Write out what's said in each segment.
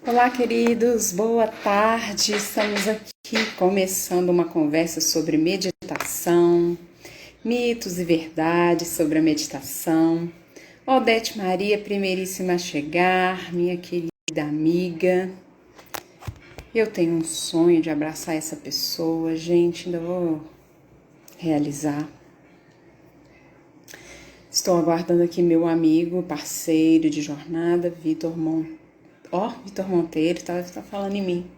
Olá, queridos, boa tarde. Estamos aqui começando uma conversa sobre meditação, mitos e verdades sobre a meditação. Odete Maria, primeiríssima a chegar, minha querida amiga. Eu tenho um sonho de abraçar essa pessoa, gente, ainda vou realizar. Estou aguardando aqui meu amigo, parceiro de jornada, Vitor Monteiro, tá falando em mim.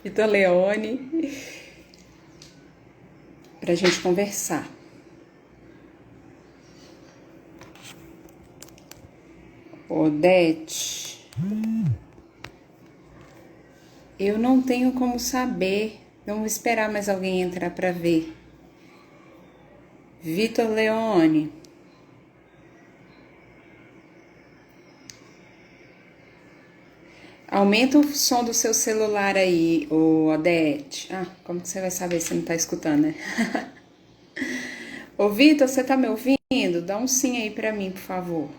Vitor Leone, para a gente conversar. Odete, eu não tenho como saber. Vamos esperar mais alguém entrar para ver. Vitor Leone. Aumenta o som do seu celular aí, ô Odete. Ah, como que você vai saber se não tá escutando, né? Ô Vitor, você tá me ouvindo? Dá um sim aí pra mim, por favor.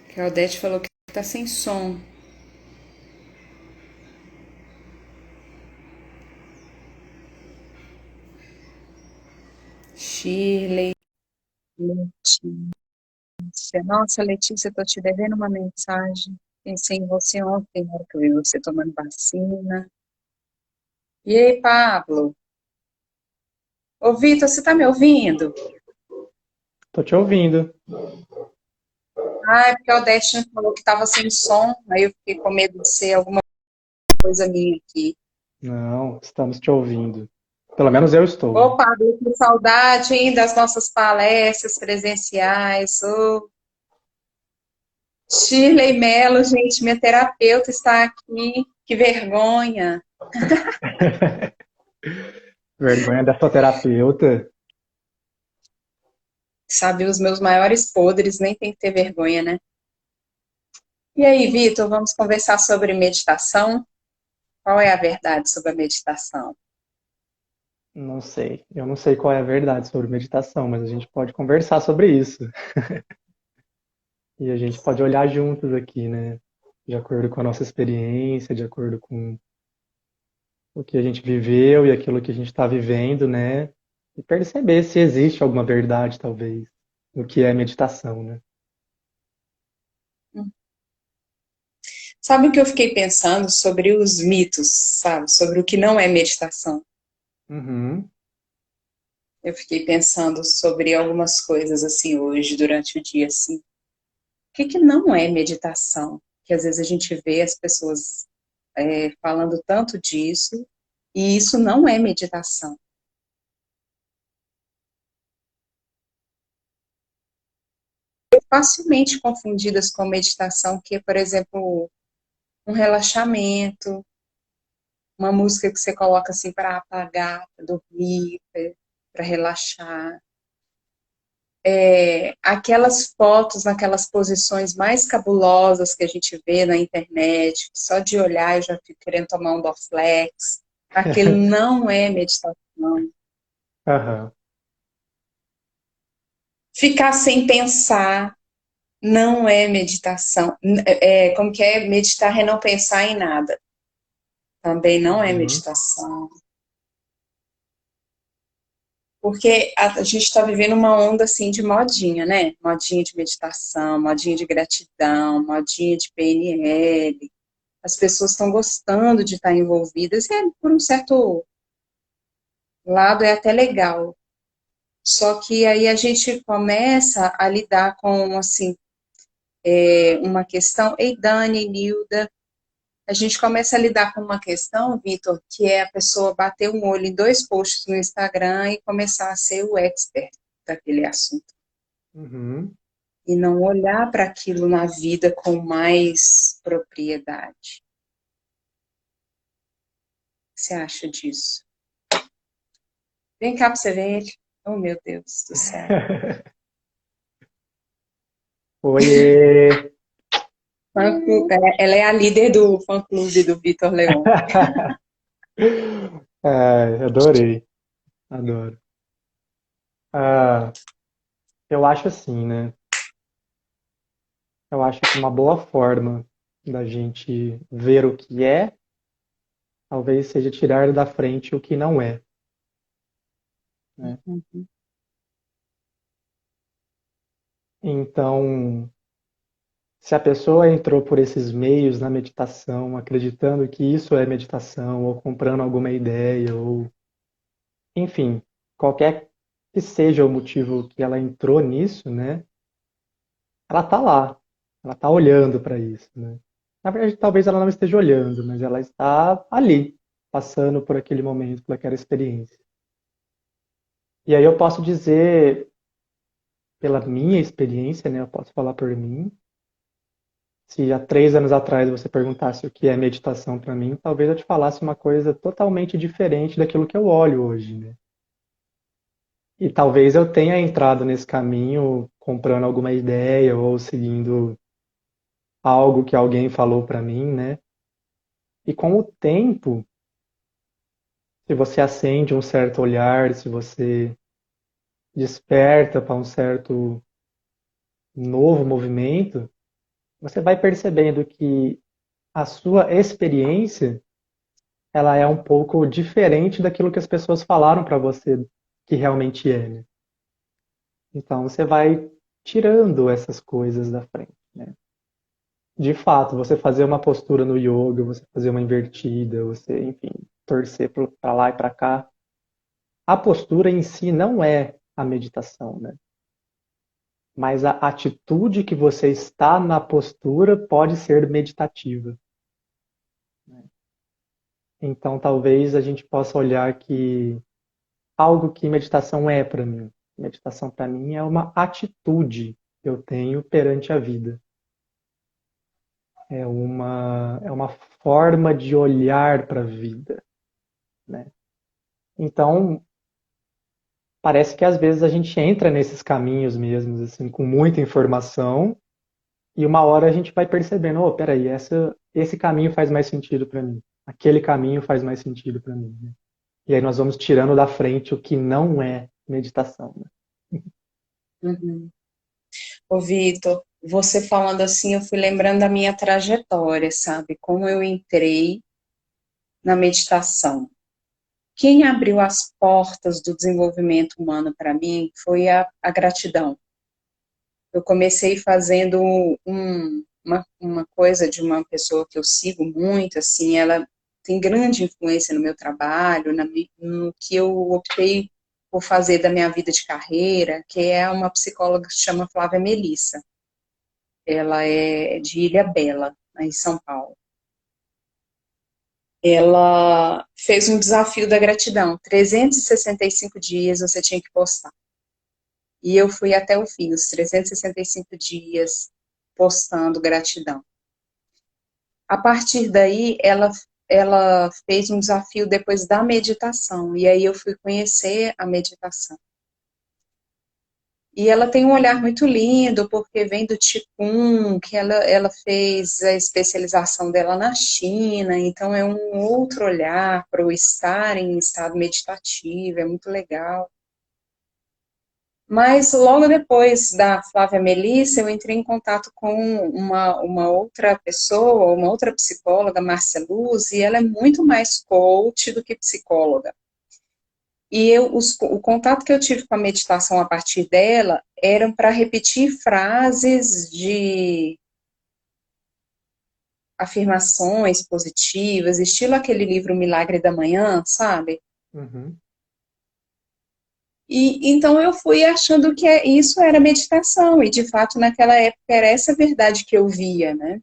Que a Odete falou que tá sem som. Shirley, Letícia. Nossa, Letícia, eu tô te devendo uma mensagem. Pensei em você ontem, na hora que eu vi você tomando vacina. E aí, Pablo? Ô, Vitor, você tá me ouvindo? Tô te ouvindo. Ah, é porque a Odete me falou que tava sem som, aí eu fiquei com medo de ser alguma coisa minha aqui. Não, estamos te ouvindo. Pelo menos eu estou. Ô, Pablo, que saudade, hein, das nossas palestras presenciais. Ô, Shirley Mello, gente, minha terapeuta está aqui. Que vergonha. Vergonha da sua terapeuta. Sabe, os meus maiores podres, nem tem que ter vergonha, né? E aí, Vitor, vamos conversar sobre meditação? Qual é a verdade sobre a meditação? Não sei. Eu não sei qual é a verdade sobre meditação, mas a gente pode conversar sobre isso. E a gente pode olhar juntos aqui, né? De acordo com a nossa experiência, de acordo com o que a gente viveu e aquilo que a gente está vivendo, né? E perceber se existe alguma verdade, talvez, no que é meditação, né? Sabe o que eu fiquei pensando sobre os mitos, sabe? Sobre o que não é meditação. Uhum. Eu fiquei pensando sobre algumas coisas assim hoje, durante o dia, assim. O que que não é meditação? Que às vezes a gente vê as pessoas falando tanto disso, e isso não é meditação. Facilmente confundidas com meditação, que é, por exemplo, um relaxamento, uma música que você coloca assim para apagar, para dormir, para relaxar. Aquelas fotos naquelas posições mais cabulosas que a gente vê na internet, só de olhar eu já fico querendo tomar um Dorflex. Aquilo não é meditação. Aham. Ficar sem pensar não é meditação. Como que é? Meditar é não pensar em nada. Também não é Uhum. meditação. Porque a gente está vivendo uma onda assim de modinha, né? Modinha de meditação, modinha de gratidão, modinha de PNL. As pessoas estão gostando de estar envolvidas e por um certo lado é até legal. Só que aí a gente começa a lidar com assim uma questão. Ei, Dani, Nilda, a gente começa a lidar com uma questão, Vitor, que é a pessoa bater um olho em dois posts no Instagram e começar a ser o expert daquele assunto. Uhum. E não olhar para aquilo na vida com mais propriedade. O que você acha disso? Vem cá para você ver ele. Oh, meu Deus do céu. Oiê! Ela é a líder do fã-clube do Vitor Leon. Ai, adorei, adoro. Ah, eu acho assim, né? Eu acho que uma boa forma. da gente ver o que é, talvez seja tirar da frente o que não é, né? Uhum. Então, se a pessoa entrou por esses meios na meditação, acreditando que isso é meditação, ou comprando alguma ideia, ou enfim, qualquer que seja o motivo que ela entrou nisso, né? Ela tá lá, ela tá olhando para isso, né? Na verdade, talvez ela não esteja olhando, mas ela está ali, passando por aquele momento, por aquela experiência. E aí eu posso dizer, pela minha experiência, né? Eu posso falar por mim. Se há 3 anos atrás você perguntasse o que é meditação para mim, talvez eu te falasse uma coisa totalmente diferente daquilo que eu olho hoje, né? E talvez eu tenha entrado nesse caminho comprando alguma ideia ou seguindo algo que alguém falou para mim, né? E com o tempo, se você acende um certo olhar, se você desperta para um certo novo movimento, você vai percebendo que a sua experiência ela é um pouco diferente daquilo que as pessoas falaram para você que realmente é, né? Então você vai tirando essas coisas da frente, né? De fato, você fazer uma postura no yoga, você fazer uma invertida, você, enfim, torcer para lá e para cá, a postura em si não é a meditação, né? Mas a atitude que você está na postura pode ser meditativa. Então, talvez a gente possa olhar que algo que meditação é para mim. Meditação para mim é uma atitude que eu tenho perante a vida. É uma forma de olhar para a vida, né? Então, parece que às vezes a gente entra nesses caminhos mesmos, assim, com muita informação, e uma hora a gente vai percebendo, oh, peraí, esse caminho faz mais sentido para mim. Aquele caminho faz mais sentido para mim, né? E aí nós vamos tirando da frente o que não é meditação, né? Uhum. Ô, Vitor, você falando assim, eu fui lembrando da minha trajetória, sabe? Como eu entrei na meditação. Quem abriu as portas do desenvolvimento humano para mim foi a gratidão. Eu comecei fazendo uma coisa de uma pessoa que eu sigo muito, assim, ela tem grande influência no meu trabalho, no que eu optei por fazer da minha vida de carreira, que é uma psicóloga que se chama Flávia Melissa. Ela é de Ilhabela, em São Paulo. Ela fez um desafio da gratidão. 365 dias você tinha que postar. E eu fui até o fim, os 365 dias postando gratidão. A partir daí, ela fez um desafio depois da meditação. E aí eu fui conhecer a meditação. E ela tem um olhar muito lindo, porque vem do Qigong, que ela fez a especialização dela na China, então é um outro olhar para o estar em estado meditativo, é muito legal. Mas logo depois da Flávia Melissa, eu entrei em contato com uma outra pessoa, uma outra psicóloga, Márcia Luz, e ela é muito mais coach do que psicóloga. E o contato que eu tive com a meditação a partir dela eram para repetir frases de afirmações positivas, estilo aquele livro Milagre da Manhã, sabe? Uhum. E então eu fui achando que isso era meditação, e de fato naquela época era essa verdade que eu via, né?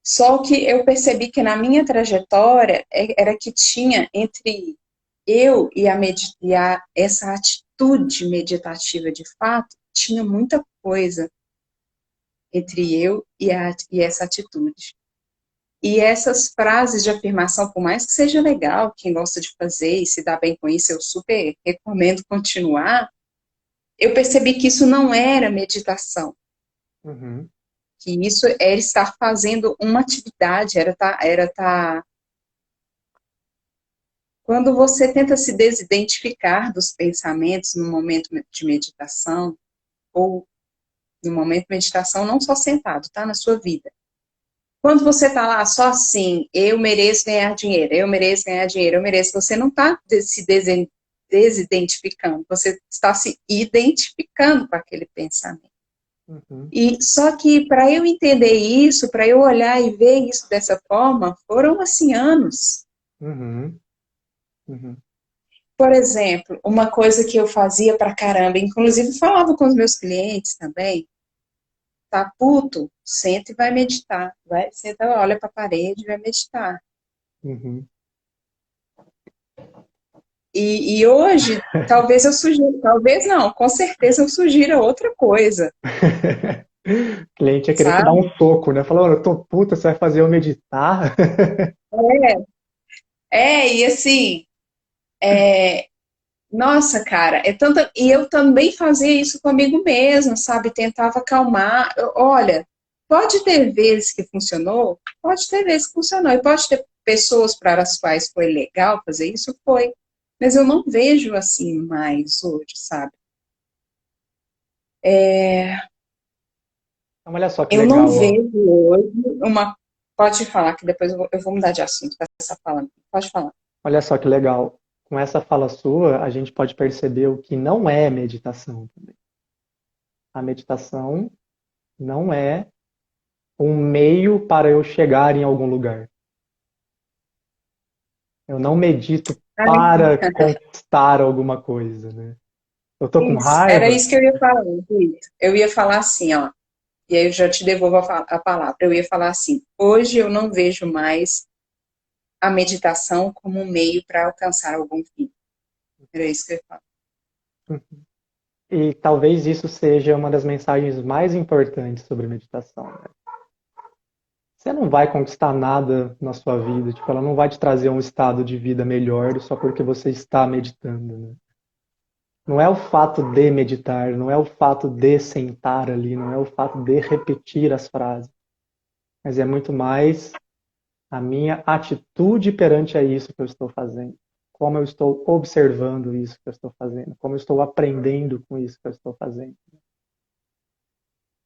Só que eu percebi que na minha trajetória era que tinha entre eu essa atitude meditativa de fato, tinha muita coisa entre eu e essa atitude. E essas frases de afirmação, por mais que seja legal, quem gosta de fazer e se dá bem com isso, eu super recomendo continuar, eu percebi que isso não era meditação, Uhum. que isso era estar fazendo uma atividade, era tá. Quando você tenta se desidentificar dos pensamentos no momento de meditação, ou No momento de meditação, não só sentado, tá? Na sua vida. Quando você está lá só assim, eu mereço ganhar dinheiro, eu mereço ganhar dinheiro, eu mereço, você não está se desidentificando, você está se identificando com aquele pensamento. Uhum, E só que para eu entender isso, para eu olhar e ver isso dessa forma, foram assim anos. uhum, uhum. Por exemplo, uma coisa que eu fazia pra caramba, inclusive falava com os meus clientes também, tá puto? Senta e vai meditar. Vai, senta, olha para a parede e vai meditar. Uhum. E hoje, talvez eu sugira, talvez não, com certeza eu sugira outra coisa, O cliente ia querer te dar sabe? um soco, né? Falou, eu tô puta, você vai fazer eu meditar? E assim, é, nossa, cara, é tanta. E eu também fazia isso comigo mesma, sabe? Tentava acalmar. Olha, pode ter vezes que funcionou, pode ter vezes que funcionou, e pode ter pessoas para as quais foi legal fazer isso, foi. Mas eu não vejo assim mais hoje, sabe? Então, olha só que Eu não legal, ó. vejo hoje uma. Pode falar, que depois eu vou mudar de assunto com essa fala. Pode falar. Olha só que legal. Com essa fala sua, a gente pode perceber o que não é meditação também. A meditação não é um meio para eu chegar em algum lugar. Eu não medito para conquistar alguma coisa, né? Eu tô com Isso, era raiva, isso que eu ia falar, Vitor. Eu ia falar assim, ó, e aí eu já te devolvo a palavra. Eu ia falar assim: hoje eu não vejo mais a meditação como um meio para alcançar algum fim. Era isso que eu ia falar. e talvez isso seja uma das mensagens mais importantes sobre meditação, né? Você não vai conquistar nada na sua vida, tipo, ela não vai te trazer um estado de vida melhor só porque você está meditando, né? Não é o fato de meditar, não é o fato de sentar ali, não é o fato de repetir as frases, mas é muito mais a minha atitude perante a isso que eu estou fazendo. Como eu estou observando isso que eu estou fazendo, como eu estou aprendendo com isso que eu estou fazendo.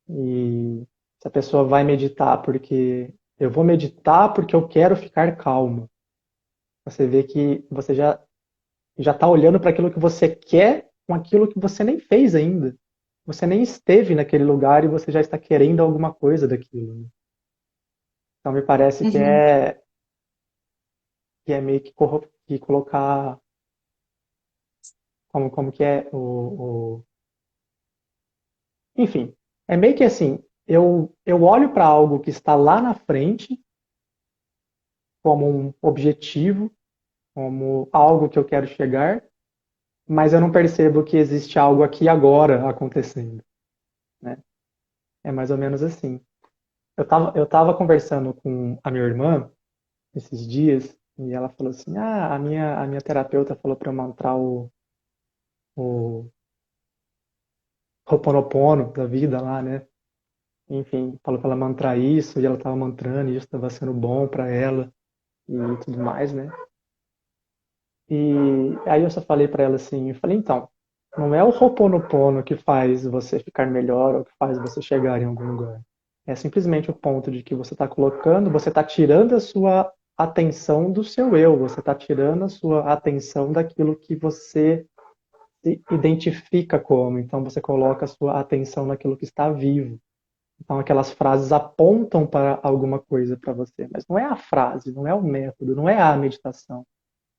E se a pessoa vai meditar porque eu vou meditar porque eu quero ficar calmo, você vê que você já está olhando para aquilo que você quer com aquilo que você nem fez ainda. Você nem esteve naquele lugar e você já está querendo alguma coisa daquilo, né? Então me parece Uhum, que é meio que, que colocar como que é enfim, é meio que assim, eu olho para algo que está lá na frente como um objetivo, como algo que eu quero chegar, mas eu não percebo que existe algo aqui agora acontecendo, né? É mais ou menos assim. Eu tava conversando com a minha irmã esses dias e ela falou assim: "Ah, a minha terapeuta falou para eu mantrar o Ho'oponopono da vida lá, né?" Enfim, falou para ela mantrar isso e ela tava mantrando e isso estava sendo bom para ela e tudo mais, né? E aí eu só falei para ela assim, eu falei, então, não é o Ho'oponopono que faz você ficar melhor ou que faz você chegar em algum lugar. É simplesmente o ponto de que você está colocando, você está tirando a sua atenção do seu eu, você está tirando a sua atenção daquilo que você se identifica como. Então você coloca a sua atenção naquilo que está vivo. Então aquelas frases apontam para alguma coisa para você, mas não é a frase, não é o método, não é a meditação.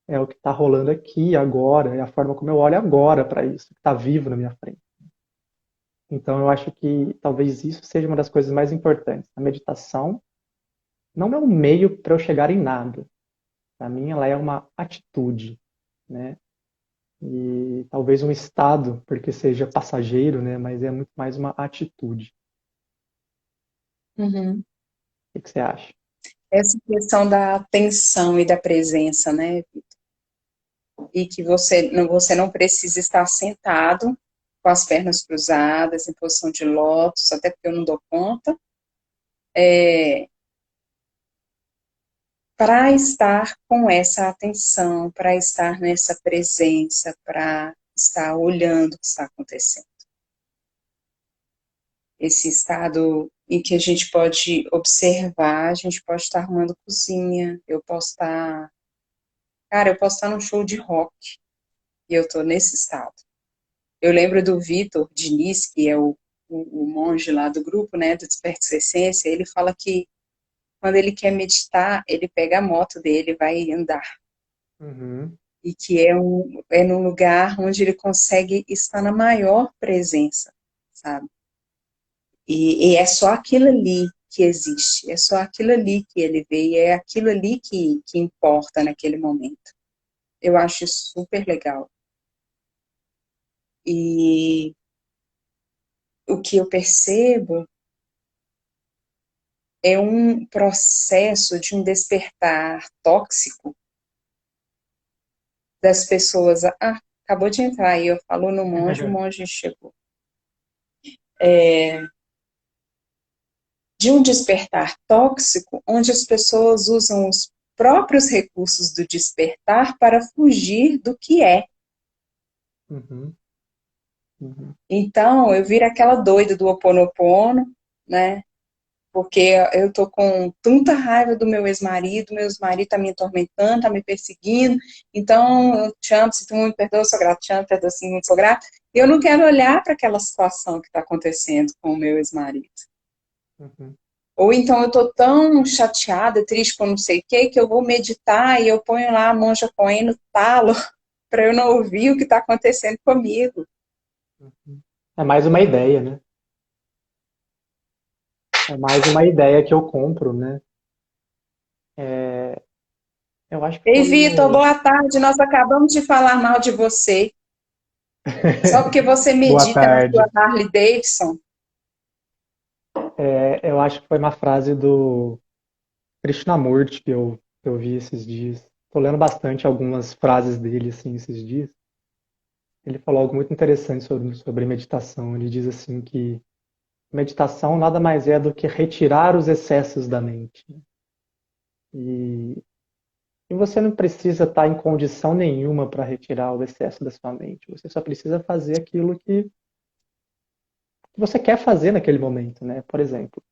É o que está rolando aqui, agora, é a forma como eu olho agora para isso, que está vivo na minha frente. Então, eu acho que talvez isso seja uma das coisas mais importantes. A meditação não é um meio para eu chegar em nada. Para mim, ela é uma atitude, né? E talvez um estado, porque seja passageiro, né? Mas é muito mais uma atitude. uhum. O que você acha? Essa questão da atenção e da presença, né? E que você não precisa estar sentado com as pernas cruzadas, em posição de lótus, até porque eu não dou conta, para estar com essa atenção, para estar nessa presença, para estar olhando o que está acontecendo. esse estado em que a gente pode observar, a gente pode estar arrumando cozinha, eu posso estar, cara, eu posso estar num show de rock e eu tô nesse estado. Eu lembro do Vitor Diniz, que é o monge lá do grupo, né, do Desperta Sua Essência, ele fala que quando ele quer meditar, ele pega a moto dele e vai andar. Uhum, E que é num lugar onde ele consegue estar na maior presença, sabe? E é só aquilo ali que existe, é só aquilo ali que ele vê, e é aquilo ali que importa naquele momento. Eu acho isso super legal. E o que eu percebo é um processo de um despertar tóxico das pessoas. Ah, acabou de entrar aí, eu falo no monge, o monge chegou. De um despertar tóxico, onde as pessoas usam os próprios recursos do despertar para fugir do que é. uhum, uhum. Então, eu viro aquela doida do Ho Oponopono, né? Porque eu tô com tanta raiva do meu ex-marido tá me atormentando, tá me perseguindo, então eu te amo, se tu me perdoa, eu sou grato, te amo, perdoa, sim, muito sou grato. Eu não quero olhar para aquela situação que está acontecendo com o meu ex-marido. Uhum. Ou então eu tô tão chateada, triste por não sei o que eu vou meditar e eu ponho lá a monja coen no talo para eu não ouvir o que está acontecendo comigo. É mais uma ideia, né? É mais uma ideia que eu compro, né? É, eu acho que Ei, foi Vitor, o. boa tarde. Nós acabamos de falar mal de você. Só porque você Boa medita na sua tarde. Harley Davidson. Eu acho que foi uma frase do Krishnamurti que eu vi esses dias. Tô lendo bastante algumas frases dele assim esses dias. Ele falou algo muito interessante sobre meditação. Ele diz assim que meditação nada mais é do que retirar os excessos da mente. E, e você não precisa estar em condição nenhuma para retirar o excesso da sua mente. Você só precisa fazer aquilo que você quer fazer naquele momento, né? Por exemplo,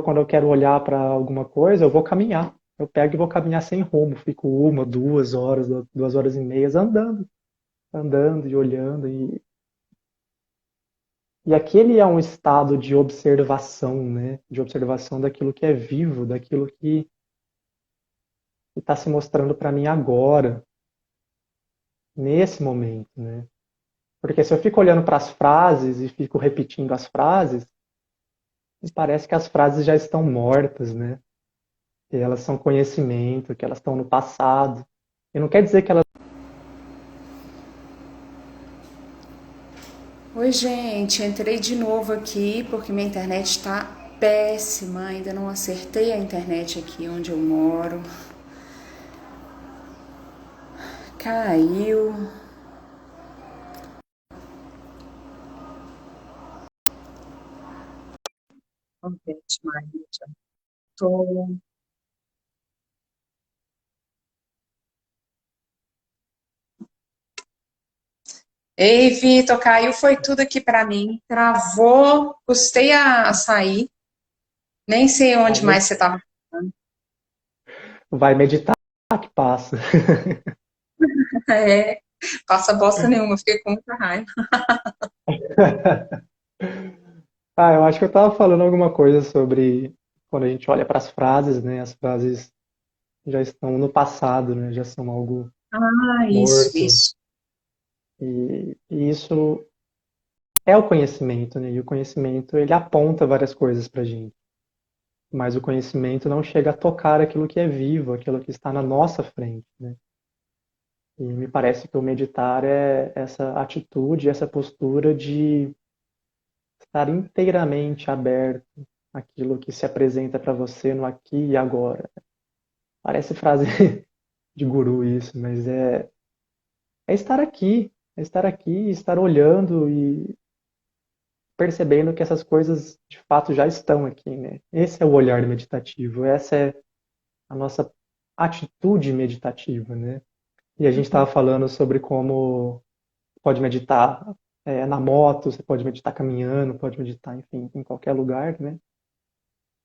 quando eu quero olhar para alguma coisa, eu vou caminhar. Eu pego e vou caminhar sem rumo. Fico 1, 2 horas, 2 horas e meia andando, andando e olhando. E aquele é um estado de observação, né? De observação daquilo que é vivo, daquilo que está se mostrando para mim agora, nesse momento, né? Porque se eu fico olhando para as frases e fico repetindo as frases, me parece que as frases já estão mortas, né? Que elas são conhecimento, que elas estão no passado. E não quer dizer que elas. Oi, gente, entrei de novo aqui porque minha internet está péssima. Ainda não acertei a internet aqui onde eu moro. Caiu. Confete, Maria. Tô... Ei, Vitor, caiu, foi tudo aqui para mim. Travou, custei a sair. Nem sei Vai, onde mais você estava. vai meditar que passa. É, passa bosta nenhuma, fiquei com muita raiva. Eu acho que eu estava falando alguma coisa sobre quando a gente olha para as frases, né? As frases já estão no passado, né? Já são algo Ah, isso, morto. isso. E isso é o conhecimento, né? E o conhecimento, ele aponta várias coisas para a gente. Mas o conhecimento não chega a tocar aquilo que é vivo, aquilo que está na nossa frente, né? E me parece que o meditar é essa atitude, essa postura de estar inteiramente aberto àquilo que se apresenta para você no aqui e agora. Parece frase de guru isso, mas é estar aqui, estar olhando e percebendo que essas coisas de fato já estão aqui, né? Esse é o olhar meditativo, essa é a nossa atitude meditativa, né? E a gente estava falando sobre como pode meditar. na moto, você pode meditar caminhando, pode meditar, enfim, em qualquer lugar, né?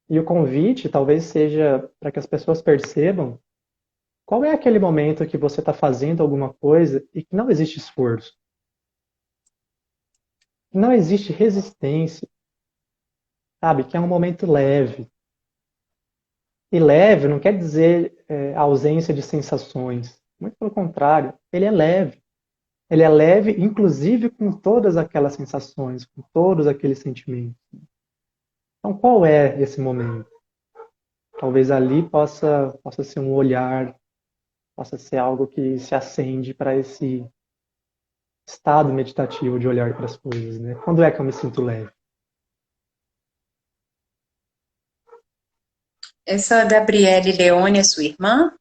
E o convite talvez seja para que as pessoas percebam qual é aquele momento que você está fazendo alguma coisa e que não existe esforço, que não existe resistência, sabe? Que é um momento leve. E leve não quer dizer ausência de sensações. Muito pelo contrário, ele é leve. Ele é leve, inclusive com todas aquelas sensações, com todos aqueles sentimentos. Então, qual é esse momento? Talvez ali possa ser um olhar, possa ser algo que se acende para esse estado meditativo de olhar para as coisas, né? Quando é que eu me sinto leve? Essa Gabriele Leone é sua irmã?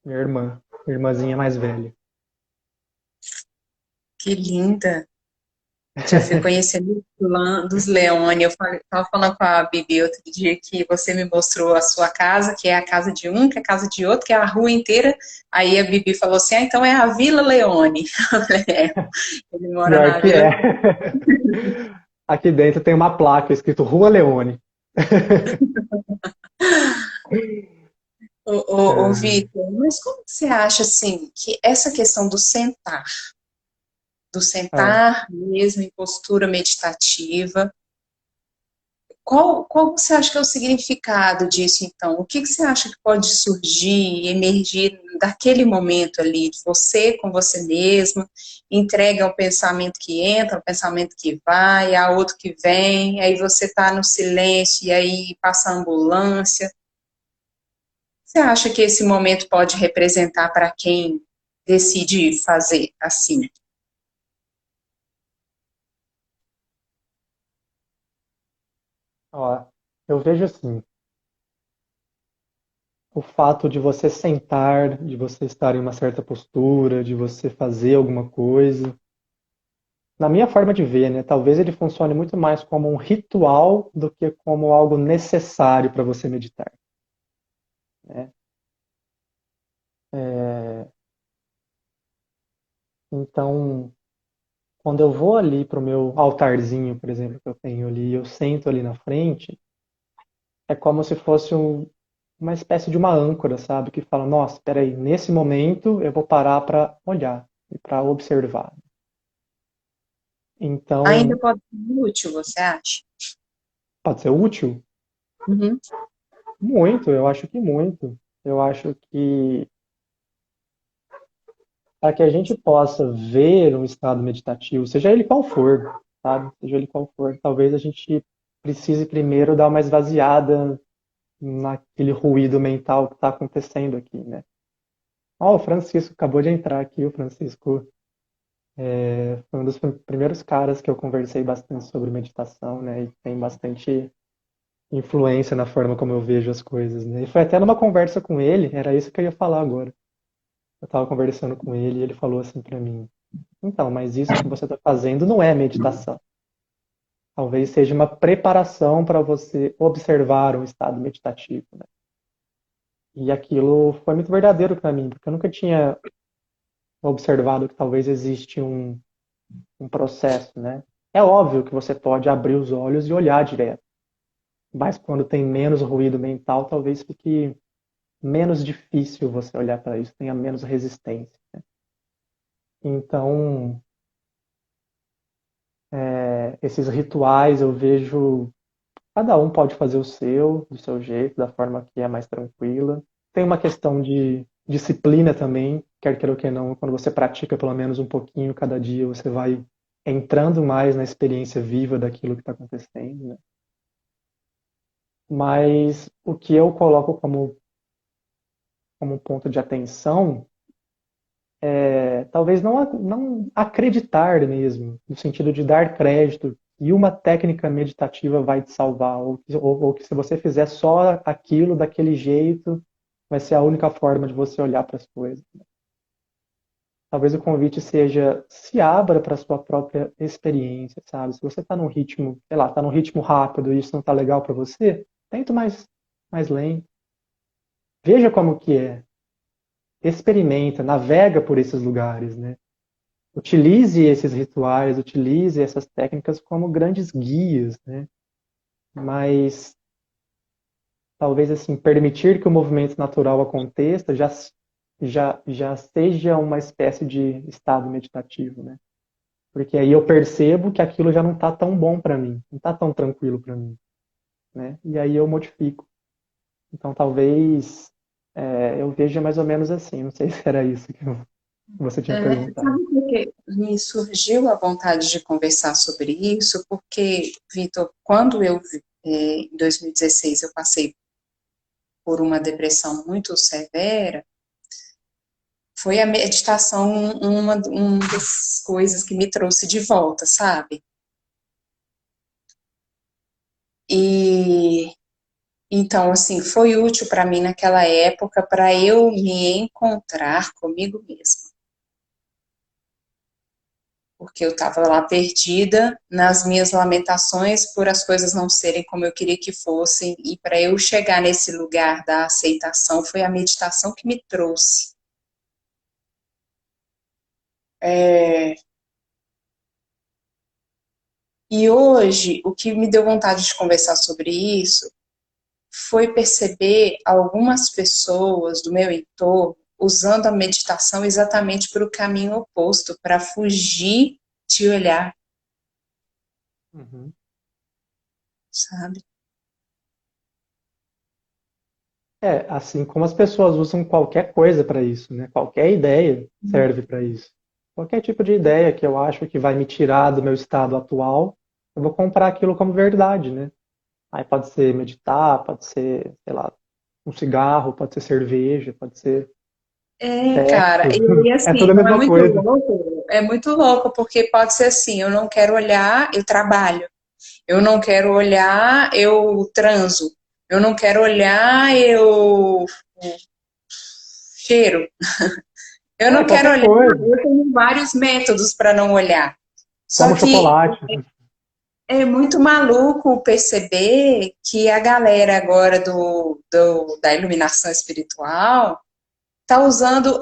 Minha irmãzinha mais velha. Que linda! Já fui conhecendo o clã dos Leone. Eu estava falando com a Bibi outro dia que você me mostrou a sua casa, que é a casa de um, que é a casa de outro, que é a rua inteira. Aí a Bibi falou assim: ah, então é a Vila Leone. Eu falei, é, ele mora Pior na que Vila. é. Aqui dentro tem uma placa escrito Rua Leone. Ô, É, Vitor, mas como que você acha assim que essa questão do é. sentar mesmo em postura meditativa, qual você acha que é o significado disso, então? O que você acha que pode surgir, emergir daquele momento ali, de você com você mesma, entrega ao pensamento que entra, ao pensamento que vai, a outro que vem, aí você está no silêncio e aí passa a ambulância. Você acha que esse momento pode representar para quem decide fazer assim? Ó, eu vejo assim, o fato de você sentar, de você estar em uma certa postura, de você fazer alguma coisa, na minha forma de ver, né, talvez ele funcione muito mais como um ritual do que como algo necessário para você meditar, né? É, então, quando eu vou ali para o meu altarzinho, por exemplo, que eu tenho ali, eu sento ali na frente, é como se fosse uma espécie de uma âncora, sabe? Que fala, nossa, peraí, nesse momento eu vou parar para olhar e para observar. Ainda Então, pode ser útil, você acha? pode ser útil? Uhum. Muito, eu acho que muito. Eu acho que para que a gente possa ver um estado meditativo, seja ele qual for, sabe? Seja ele qual for, talvez a gente precise primeiro dar uma esvaziada naquele ruído mental que está acontecendo aqui, né? Ó, o Francisco acabou de entrar aqui, o Francisco foi um dos primeiros caras que eu conversei bastante sobre meditação, né? E tem bastante influência na forma como eu vejo as coisas, né? E foi até numa conversa com ele, era isso que eu ia falar agora. Eu estava conversando com ele e ele falou assim para mim: então, mas isso que você está fazendo não é meditação. Talvez seja uma preparação para você observar um estado meditativo, né? E aquilo foi muito verdadeiro para mim, porque eu nunca tinha observado que talvez existe um processo, né? É óbvio que você pode abrir os olhos e olhar direto, mas quando tem menos ruído mental, talvez fique menos difícil você olhar para isso, tenha menos resistência. Então, esses rituais eu vejo, cada um pode fazer o seu, do seu jeito, da forma que é mais tranquila. Tem uma questão de disciplina também, quer queira ou quer não, quando você pratica pelo menos um pouquinho cada dia, você vai entrando mais na experiência viva daquilo que está acontecendo, né? Mas o que eu coloco como um ponto de atenção talvez não acreditar mesmo, no sentido de dar crédito e uma técnica meditativa vai te salvar, ou que se você fizer só aquilo daquele jeito, vai ser a única forma de você olhar para as coisas. Talvez o convite seja se abra para a sua própria experiência, sabe? Se você está num ritmo, sei lá, está num ritmo rápido e isso não está legal para você, tenta mais lento. Veja como que é. Experimenta, navega por esses lugares, né? utilize esses rituais, utilize essas técnicas como grandes guias, né? Mas talvez assim permitir que o movimento natural aconteça já seja uma espécie de estado meditativo, né? Porque aí eu percebo que aquilo já não está tão bom para mim, não está tão tranquilo para mim, né? E aí eu modifico. Então talvez eu veja mais ou menos assim. Não sei se era isso que você tinha perguntado. Sabe por que me surgiu a vontade de conversar sobre isso? Porque, Vitor, quando em 2016, eu passei por uma depressão muito severa, foi a meditação uma das coisas que me trouxe de volta, sabe? E então, assim, foi útil para mim naquela época para eu me encontrar comigo mesma, porque eu estava lá perdida nas minhas lamentações por as coisas não serem como eu queria que fossem, e para eu chegar nesse lugar da aceitação foi a meditação que me trouxe. É, e hoje, o que me deu vontade de conversar sobre isso foi perceber algumas pessoas do meu entorno usando a meditação exatamente para o caminho oposto, para fugir de olhar, Uhum. sabe? Assim como as pessoas usam qualquer coisa para isso, né? Qualquer ideia serve para isso. Qualquer tipo de ideia que eu acho que vai me tirar do meu estado atual, eu vou comprar aquilo como verdade, né? Aí pode ser meditar, pode ser, sei lá, um cigarro, pode ser cerveja, pode ser Cara, sexo. e É assim, tudo a não mesma coisa. é muito louco, porque pode ser assim, eu não quero olhar, eu trabalho. Eu não quero olhar, eu transo. Eu não quero olhar, eu cheiro. Eu É, não quero qualquer olhar, coisa. eu tenho vários métodos para não olhar. Só Como que chocolate. é muito maluco perceber que a galera agora da iluminação espiritual está usando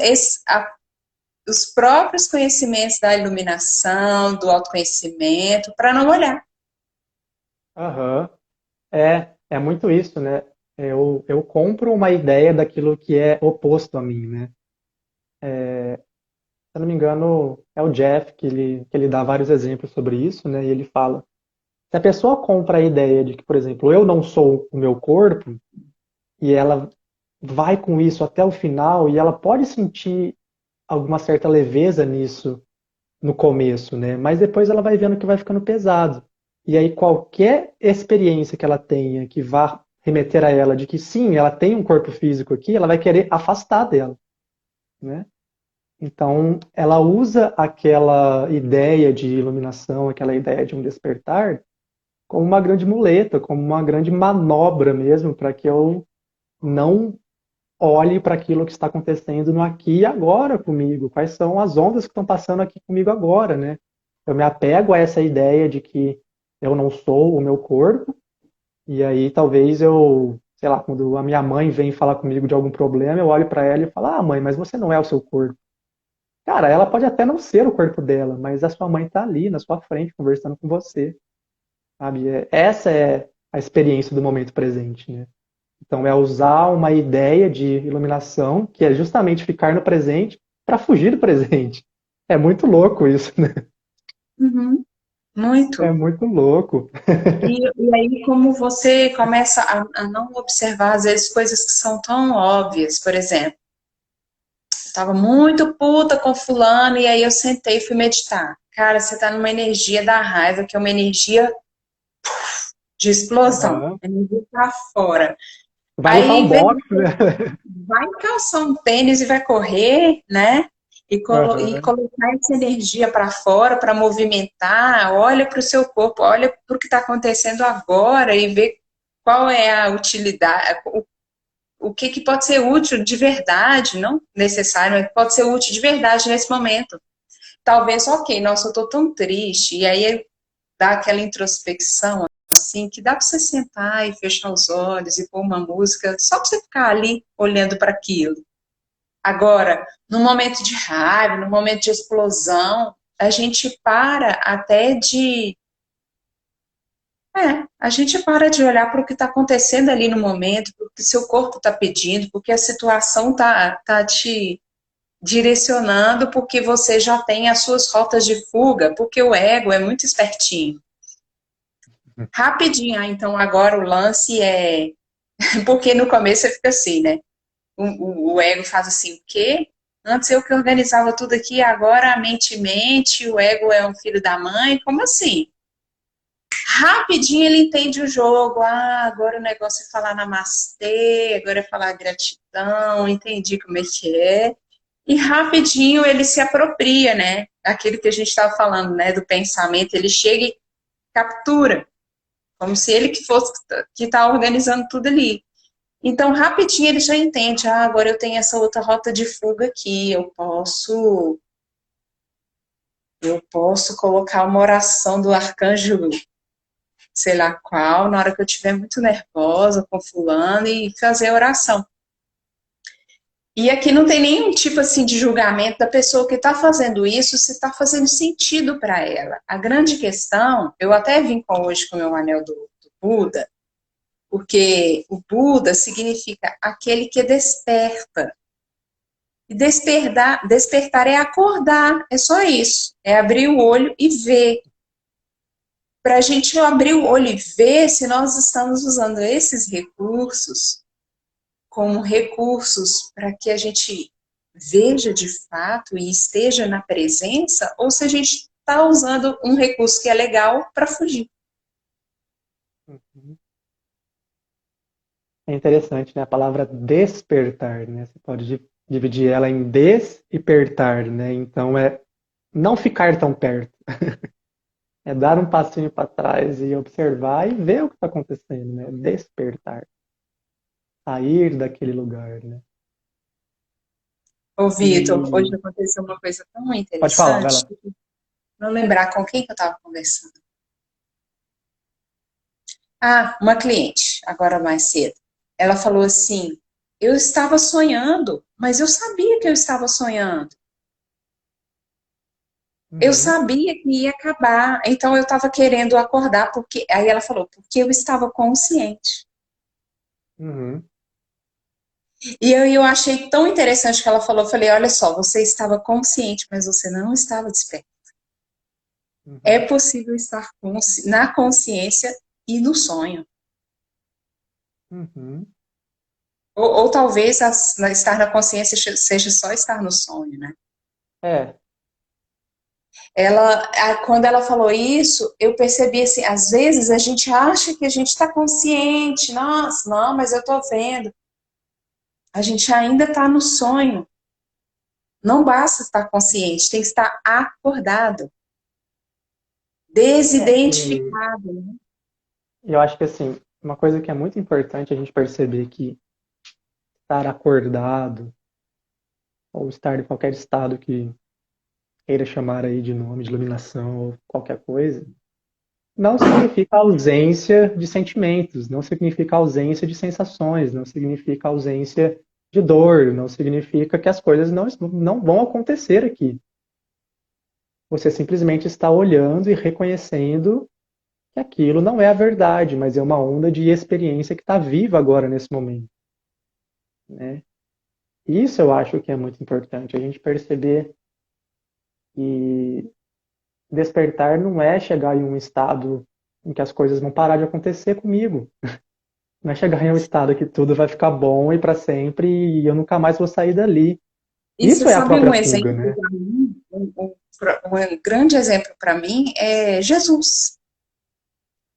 os próprios conhecimentos da iluminação, do autoconhecimento, para não olhar. Aham. É muito isso, né? Eu compro uma ideia daquilo que é oposto a mim, né? Se eu não me engano, é o Jeff que ele dá vários exemplos sobre isso, né? E ele fala, se a pessoa compra a ideia de que, por exemplo, eu não sou o meu corpo, e ela vai com isso até o final, e ela pode sentir alguma certa leveza nisso no começo, né? Mas depois ela vai vendo que vai ficando pesado. E aí qualquer experiência que ela tenha que vá remeter a ela de que sim, ela tem um corpo físico aqui, ela vai querer afastar dela, né? Então, ela usa aquela ideia de iluminação, aquela ideia de um despertar, como uma grande muleta, como uma grande manobra mesmo, para que eu não olhe para aquilo que está acontecendo no aqui e agora comigo. Quais são as ondas que estão passando aqui comigo agora, né? Eu me apego a essa ideia de que eu não sou o meu corpo, e aí talvez sei lá, quando a minha mãe vem falar comigo de algum problema, eu olho para ela e falo: "Ah, mãe, mas você não é o seu corpo". Cara, ela pode até não ser o corpo dela, mas a sua mãe está ali na sua frente conversando com você, sabe? Essa é a experiência do momento presente, né? Então é usar uma ideia de iluminação, que é justamente ficar no presente para fugir do presente. É muito louco isso, né? Uhum, É muito. muito louco. E aí, como você começa a não observar, às vezes, coisas que são tão óbvias, por exemplo, eu estava muito puta com fulano, e aí eu sentei e fui meditar. Cara, você está numa energia da raiva, que é uma energia de explosão, Aham. energia para fora. Vai lutar Aí, um em vez boxe, de né? vai calçar um tênis e vai correr, né? E Aham. colocar essa energia para fora, para movimentar, olha para o seu corpo, olha para o que está acontecendo agora e vê qual é a utilidade, o que pode ser útil de verdade, não necessário, mas pode ser útil de verdade nesse momento. Talvez, ok, nossa, eu estou tão triste, e aí dá aquela introspecção, assim, que dá para você sentar e fechar os olhos e pôr uma música, só para você ficar ali olhando para aquilo. Agora, no momento de raiva, no momento de explosão, a gente para até de... a gente para de olhar para o que está acontecendo ali no momento, para o que seu corpo está pedindo, porque a situação tá te direcionando, porque você já tem as suas rotas de fuga, porque o ego é muito espertinho. Rapidinho, então agora o lance é... Porque no começo você fica assim, né? O ego faz assim, o quê? Antes eu que organizava tudo aqui, agora a mente mente, o ego é um filho da mãe, como assim? Rapidinho ele entende o jogo. Ah, agora o negócio é falar namastê, agora é falar gratidão, entendi como é que é. E rapidinho ele se apropria, né? Aquilo que a gente estava falando, né? Do pensamento, ele chega e captura, como se ele que fosse que está organizando tudo ali. Então, rapidinho ele já entende, ah, agora eu tenho essa outra rota de fuga aqui, eu posso colocar uma oração do arcanjo sei lá qual, na hora que eu estiver muito nervosa com fulano, e fazer a oração. E aqui não tem nenhum tipo assim de julgamento da pessoa que está fazendo isso, se está fazendo sentido para ela. A grande questão, eu até vim hoje com o meu anel do Buda, porque o Buda significa aquele que desperta. E despertar é acordar, é só isso. É abrir o olho e ver. Para a gente abrir o olho e ver se nós estamos usando esses recursos como recursos para que a gente veja de fato e esteja na presença, ou se a gente está usando um recurso que é legal para fugir. Uhum. É interessante, né? A palavra despertar, né? Você pode dividir ela em des e pertar, né? Então é não ficar tão perto. É dar um passinho para trás e observar e ver o que está acontecendo, né? Despertar. Sair daquele lugar, né? Ô, Vitor, hoje E aconteceu uma coisa tão pode falar, vai interessante, lá. não lembrar com quem que eu estava conversando. Ah, uma cliente, agora mais cedo. Ela falou assim, eu estava sonhando, mas eu sabia que eu estava sonhando. Eu Uhum, sabia que ia acabar, então eu estava querendo acordar, porque aí ela falou, porque eu estava consciente. uhum, E eu achei tão interessante que ela falou, eu falei, olha só, você estava consciente, mas você não estava desperto. É uhum. possível estar na consciência e no sonho. Uhum. Ou talvez estar na consciência seja só estar no sonho, né? É, Quando ela falou isso, eu percebi assim, às vezes a gente acha que a gente está consciente, nossa, não, mas eu estou vendo. A gente ainda está no sonho. Não basta estar consciente, tem que estar acordado, e desidentificado, né? eu acho que assim, uma coisa que é muito importante a gente perceber que estar acordado ou estar em qualquer estado que queira chamar aí de nome, de iluminação ou qualquer coisa, não significa ausência de sentimentos, não significa ausência de sensações, não significa ausência de dor, não significa que as coisas não vão acontecer aqui. Você simplesmente está olhando e reconhecendo que aquilo não é a verdade, mas é uma onda de experiência que está viva agora nesse momento, né? Isso eu acho que é muito importante, a gente perceber que despertar não é chegar em um estado em que as coisas vão parar de acontecer comigo. Não é chegar em um estado que tudo vai ficar bom e para sempre e eu nunca mais vou sair dali. E você Isso é a sabe própria um fuga, exemplo né? para mim? Um grande exemplo para mim é Jesus.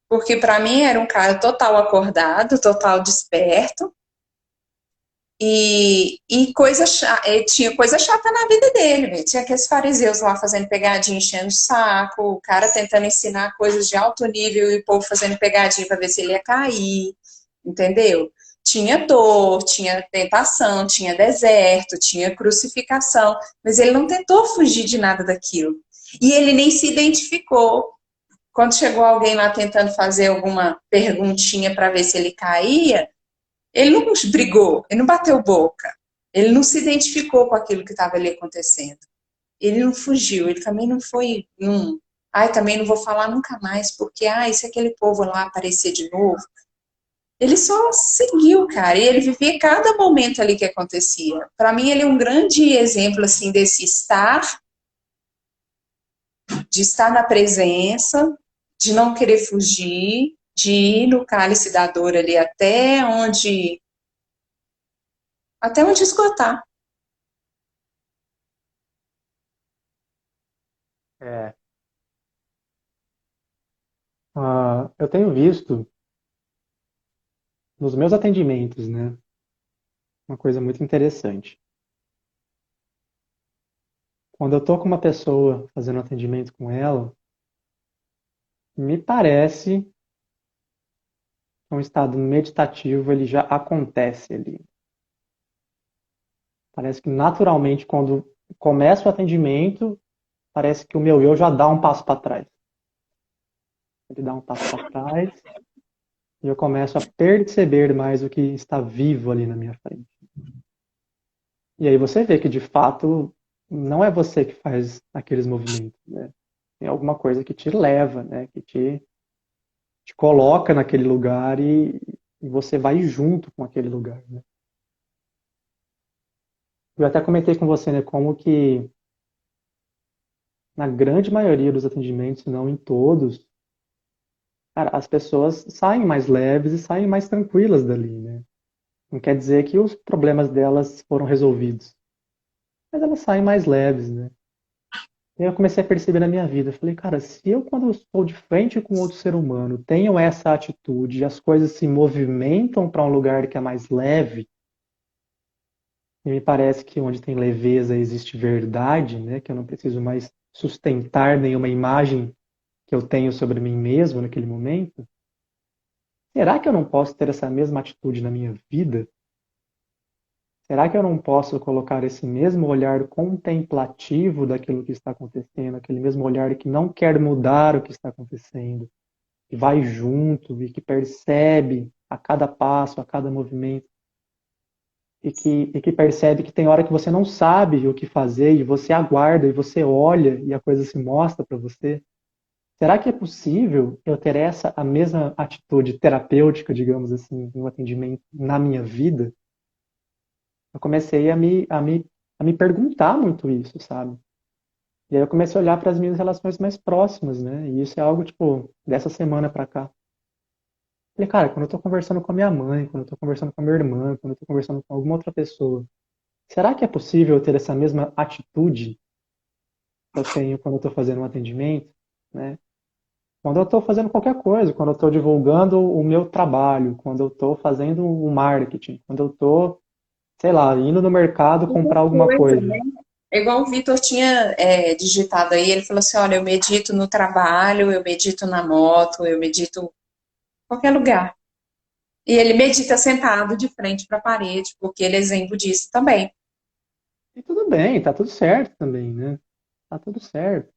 Porque para mim era um cara total acordado, total desperto, tinha coisa chata na vida dele, véio. Tinha aqueles fariseus lá fazendo pegadinha, enchendo o saco, o cara tentando ensinar coisas de alto nível e o povo fazendo pegadinha para ver se ele ia cair, entendeu? Tinha dor, tinha tentação, tinha deserto, tinha crucificação, mas ele não tentou fugir de nada daquilo. E ele nem se identificou. Quando chegou alguém lá tentando fazer alguma perguntinha para ver se ele caía, ele não brigou, ele não bateu boca, ele não se identificou com aquilo que estava ali acontecendo. Ele não fugiu, ele também não foi, não, ai, também não vou falar nunca mais, porque, ai, se aquele povo lá aparecer de novo, ele só seguiu, cara, e ele vivia cada momento ali que acontecia. Para mim, ele é um grande exemplo, assim, desse estar, de estar na presença, de não querer fugir, de ir no cálice da dor ali até onde esgotar. É. Eu tenho visto nos meus atendimentos, né, uma coisa muito interessante. Quando eu estou com uma pessoa fazendo atendimento com ela, me parece que um estado meditativo ele já acontece ali. Parece que naturalmente, quando começa o atendimento, parece que o meu eu já dá um passo para trás. Ele dá um passo para trás e eu começo a perceber mais o que está vivo ali na minha frente. E aí você vê que, de fato, não é você que faz aqueles movimentos, né? Tem alguma coisa que te leva, né? Que te coloca naquele lugar e você vai junto com aquele lugar, né? Eu até comentei com você, né? Como que na grande maioria dos atendimentos, se não em todos, cara, as pessoas saem mais leves e saem mais tranquilas dali, né? Não quer dizer que os problemas delas foram resolvidos, mas elas saem mais leves, né? E aí eu comecei a perceber na minha vida, eu falei, cara, se eu quando eu estou de frente com outro ser humano tenho essa atitude, as coisas se movimentam para um lugar que é mais leve, e me parece que onde tem leveza existe verdade, né? Que eu não preciso mais sustentar nenhuma imagem que eu tenho sobre mim mesmo naquele momento. Será que eu não posso ter essa mesma atitude na minha vida? Será que eu não posso colocar esse mesmo olhar contemplativo daquilo que está acontecendo, aquele mesmo olhar que não quer mudar o que está acontecendo, que vai junto e que percebe a cada passo, a cada movimento, e que percebe que tem hora que você não sabe o que fazer e você aguarda e você olha e a coisa se mostra para você? Será que é possível eu ter a mesma atitude terapêutica, digamos assim, no atendimento na minha vida? Eu comecei a me perguntar muito isso, sabe? E aí eu comecei a olhar para as minhas relações mais próximas, né? E isso é algo, tipo, dessa semana para cá. Falei, cara, quando eu tô conversando com a minha mãe, quando eu tô conversando com a minha irmã, quando eu tô conversando com alguma outra pessoa, será que é possível eu ter essa mesma atitude que eu tenho quando eu tô fazendo um atendimento, né? Quando eu estou fazendo qualquer coisa, quando eu estou divulgando o meu trabalho, quando eu estou fazendo o marketing, quando eu estou, sei lá, indo no mercado Qualquer comprar alguma coisa, né? coisa. É igual o Vitor tinha digitado aí, ele falou assim, olha, eu medito no trabalho, eu medito na moto, eu medito em qualquer lugar. E ele medita sentado de frente para a parede, porque ele é exemplo disso também. E tudo bem, tá tudo certo também, né? Tá tudo certo.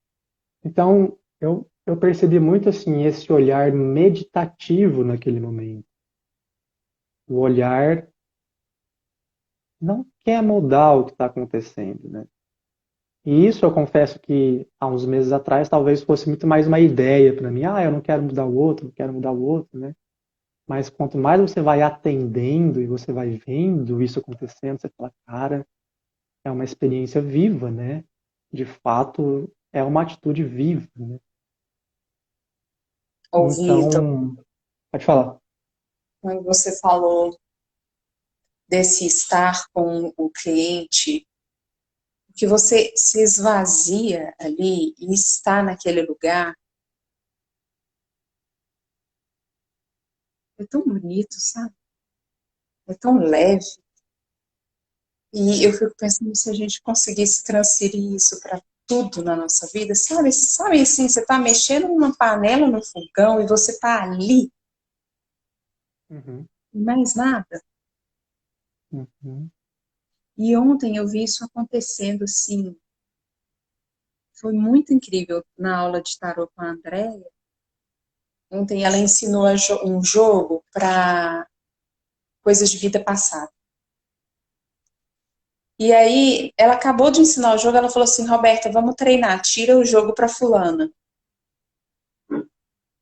Então, eu percebi muito assim esse olhar meditativo naquele momento. O olhar não quer mudar o que está acontecendo, né? E isso eu confesso que há uns meses atrás talvez fosse muito mais uma ideia para mim. Ah, eu não quero mudar o outro, não quero mudar o outro, né? Mas quanto mais você vai atendendo e você vai vendo isso acontecendo, você fala, cara, é uma experiência viva, né? De fato, é uma atitude viva, né? Ô, Vitor, Então, pode falar. quando você falou desse estar com o cliente, que você se esvazia ali e está naquele lugar, é tão bonito, sabe? É tão leve. E eu fico pensando se a gente conseguisse transferir isso para tudo na nossa vida, sabe assim, você está mexendo numa panela no fogão e você está ali, Uhum, e mais nada. uhum, E ontem eu vi isso acontecendo, assim, foi muito incrível na aula de tarô com a Andréia. Ontem ela ensinou um jogo para coisas de vida passada. E aí, ela acabou de ensinar o jogo, ela falou assim, Roberta, vamos treinar, tira o jogo pra fulana.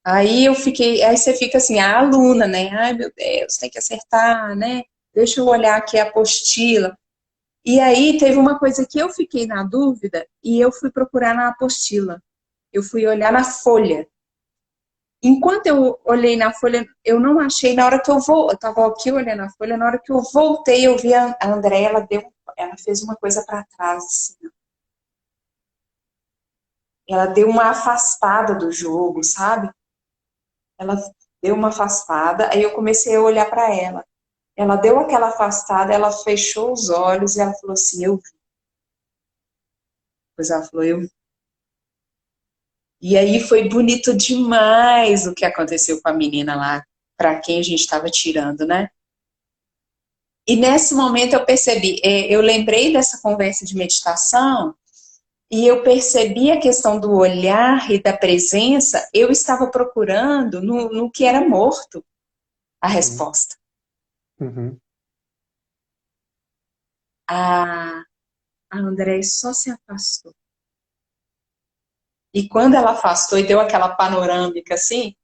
Aí você fica assim, a aluna, né? Ai, meu Deus, tem que acertar, né? Deixa eu olhar aqui a apostila. E aí teve uma coisa que eu fiquei na dúvida e eu fui procurar na apostila. Eu fui olhar na folha. Enquanto eu olhei na folha, eu não achei. Na hora que eu estava aqui olhando a folha, na hora que eu voltei, eu vi a Andréia, ela fez uma coisa para trás, assim. Ela deu uma afastada do jogo, sabe? Ela deu uma afastada, aí eu comecei a olhar para ela. Ela deu aquela afastada, ela fechou os olhos e ela falou assim, eu vi. Pois ela falou, eu vi. E aí foi bonito demais o que aconteceu com a menina lá, para quem a gente estava tirando, né? E nesse momento eu percebi, eu lembrei dessa conversa de meditação e eu percebi a questão do olhar e da presença, eu estava procurando no que era morto a Sim. resposta. Uhum. A, a André só se afastou. E quando ela afastou e deu aquela panorâmica assim,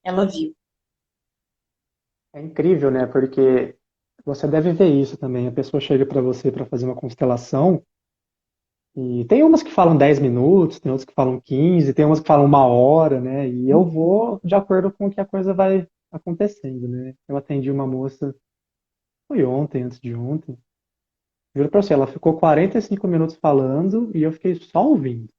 ela viu. É incrível, né? Porque você deve ver isso também. A pessoa chega para você para fazer uma constelação e tem umas que falam 10 minutos, tem outras que falam 15, tem umas que falam uma hora, né? E eu vou de acordo com o que a coisa vai acontecendo, né? Eu atendi uma moça, foi ontem, antes de ontem. Juro pra você, ela ficou 45 minutos falando e eu fiquei só ouvindo.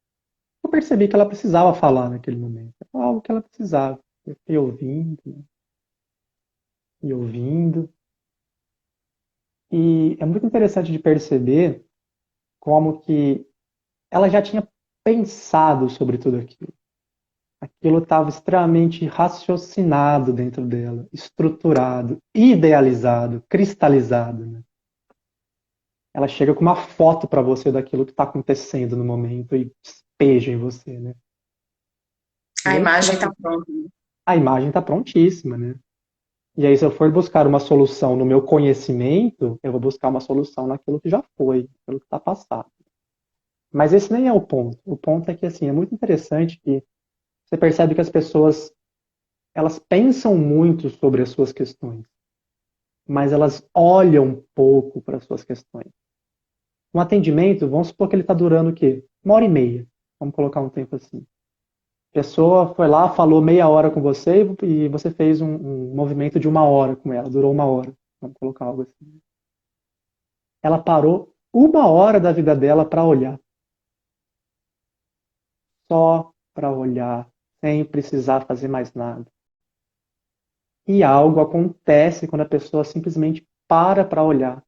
Eu percebi que ela precisava falar naquele momento. Era algo que ela precisava. Eu fiquei ouvindo e ouvindo. E é muito interessante de perceber como que ela já tinha pensado sobre tudo aquilo. Aquilo estava extremamente raciocinado dentro dela, estruturado, idealizado, cristalizado, né? Ela chega com uma foto para você daquilo que está acontecendo no momento e despeja em você, né? E A é imagem está estranho. pronta. A imagem está prontíssima, né? E aí, se eu for buscar uma solução no meu conhecimento, eu vou buscar uma solução naquilo que já foi, naquilo que está passado. Mas esse nem é o ponto. O ponto é que, assim, é muito interessante que você percebe que as pessoas, elas pensam muito sobre as suas questões, mas elas olham pouco para as suas questões. Um atendimento, vamos supor que ele está durando o quê? Uma hora e meia. Vamos colocar um tempo assim. A pessoa foi lá, falou meia hora com você e você fez um movimento de uma hora com ela, durou uma hora. Vamos colocar algo assim. Ela parou uma hora da vida dela para olhar. Só para olhar, sem precisar fazer mais nada. E algo acontece quando a pessoa simplesmente para olhar.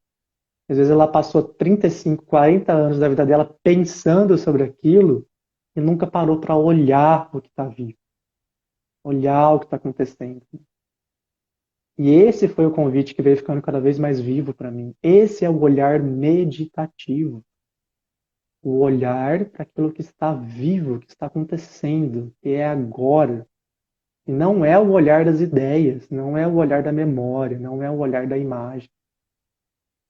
Às vezes ela passou 35, 40 anos da vida dela pensando sobre aquilo e nunca parou para olhar o que está vivo, olhar o que está acontecendo. E esse foi o convite que veio ficando cada vez mais vivo para mim. Esse é o olhar meditativo. O olhar para aquilo que está vivo, que está acontecendo, que é agora. E não é o olhar das ideias, não é o olhar da memória, não é o olhar da imagem.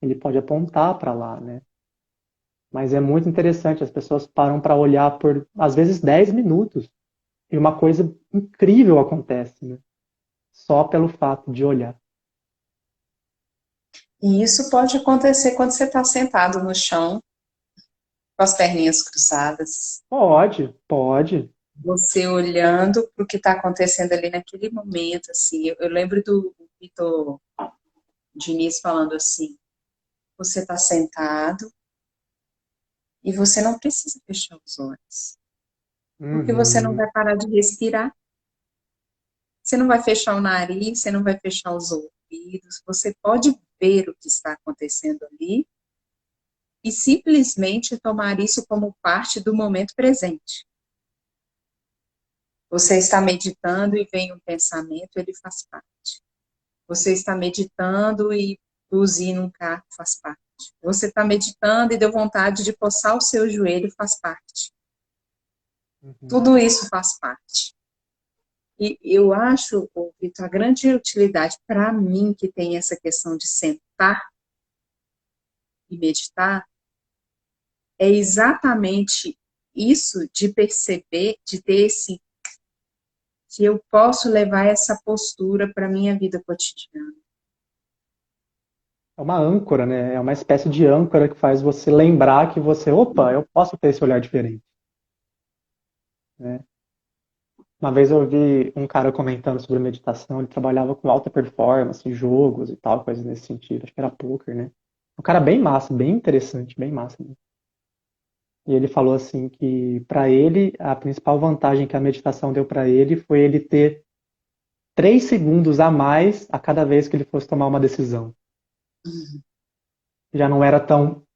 Ele pode apontar para lá, né? Mas é muito interessante, as pessoas param para olhar por, às vezes, 10 minutos. E uma coisa incrível acontece, né? Só pelo fato de olhar. E isso pode acontecer quando você está sentado no chão, com as perninhas cruzadas, Pode, pode. você olhando para o que está acontecendo ali naquele momento, assim. Eu lembro do Vitor Diniz falando assim, você está sentado e você não precisa fechar os olhos, porque você não Uhum, vai parar de respirar, você não vai fechar o nariz, você não vai fechar os ouvidos, você pode ver o que está acontecendo ali e simplesmente tomar isso como parte do momento presente. Você está meditando e vem um pensamento, ele faz parte. Você está meditando e buzina um carro, faz parte. Você está meditando e deu vontade de coçar o seu joelho, faz parte. uhum. Tudo isso faz parte. E eu acho, Vitor, a grande utilidade para mim que tem essa questão de sentar e meditar é exatamente isso de perceber, de ter esse, que eu posso levar essa postura para a minha vida cotidiana. É uma âncora, né? É uma espécie de âncora que faz você lembrar que você, opa, eu posso ter esse olhar diferente, né? Uma vez eu ouvi um cara comentando sobre meditação, ele trabalhava com alta performance, jogos e tal, coisas nesse sentido, acho que era poker, né? Um cara bem massa, bem interessante, bem massa mesmo. E ele falou assim que para ele a principal vantagem que a meditação deu para ele foi ele ter 3 segundos a mais a cada vez que ele fosse tomar uma decisão. Já não era tão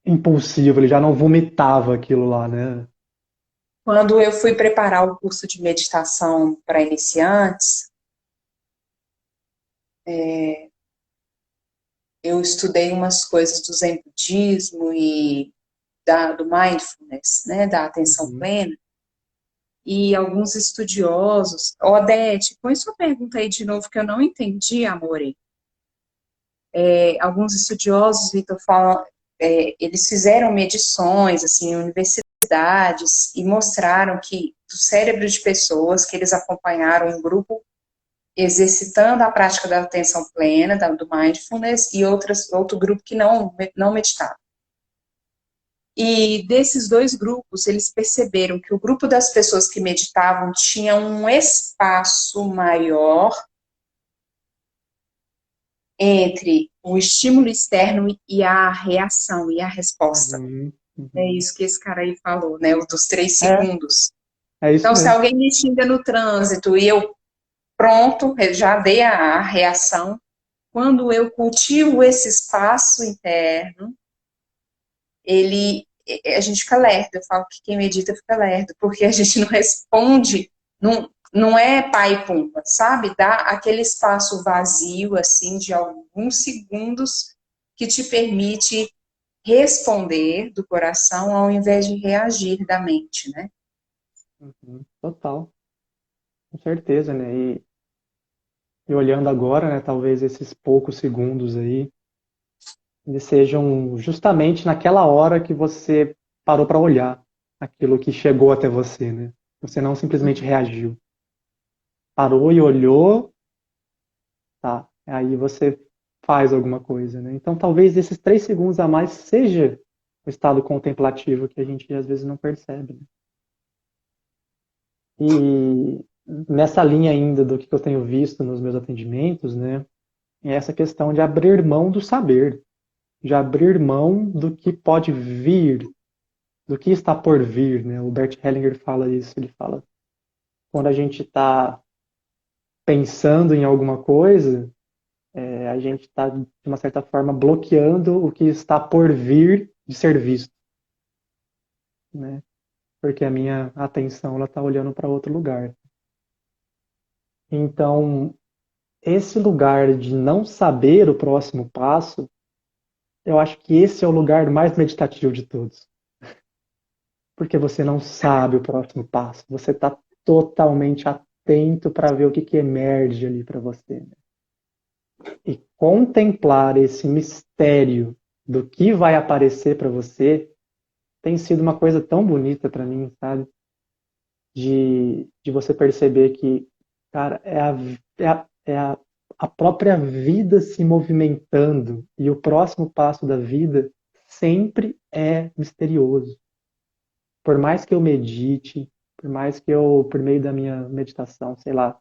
impulsivo, ele já não vomitava aquilo lá, né? Quando eu fui preparar o curso de meditação para iniciantes, eu estudei umas coisas do Zen budismo e do mindfulness, né, da atenção Uhum. plena, e alguns estudiosos, Odete, põe sua pergunta aí de novo que eu não entendi, amore. Alguns estudiosos, Vitor, falam, eles fizeram medições, assim, em universidades, e mostraram que do cérebro de pessoas que eles acompanharam um grupo exercitando a prática da atenção plena, do mindfulness, e outro grupo que não meditava. E desses dois grupos, eles perceberam que o grupo das pessoas que meditavam tinha um espaço maior entre o estímulo externo e a reação e a resposta. Uhum. É Uhum. isso que esse cara aí falou, né? Os dos três É, segundos. é isso Então, se mesmo. alguém me xinga no trânsito e eu, pronto, já dei a reação, quando eu cultivo esse espaço interno, a gente fica lerdo. Eu falo que quem medita fica lerdo, porque a gente não responde, não é pai e pumba, sabe? Dá aquele espaço vazio, assim, de alguns segundos, que te permite responder do coração ao invés de reagir da mente, né? Uhum. Total, com certeza, né? E olhando agora, né, talvez esses poucos segundos aí, eles sejam justamente naquela hora que você parou para olhar aquilo que chegou até você, né? Você não simplesmente reagiu. Parou e olhou, tá? Aí você faz alguma coisa, né? Então talvez esses 3 segundos a mais seja o estado contemplativo que a gente às vezes não percebe, né? E nessa linha ainda do que eu tenho visto nos meus atendimentos, né? É essa questão de abrir mão do saber, de abrir mão do que pode vir, do que está por vir, né? O Bert Hellinger fala isso, ele fala, quando a gente está pensando em alguma coisa, a gente está, de uma certa forma, bloqueando o que está por vir de ser visto, né? Porque a minha atenção ela está olhando para outro lugar. Então, esse lugar de não saber o próximo passo, eu acho que esse é o lugar mais meditativo de todos. Porque você não sabe o próximo passo. Você está totalmente atento para ver o que emerge ali para você, né? E contemplar esse mistério do que vai aparecer para você tem sido uma coisa tão bonita para mim, sabe? De você perceber que, cara, a própria vida se movimentando e o próximo passo da vida sempre é misterioso. Por mais que eu medite, por mais que eu, por meio da minha meditação, sei lá,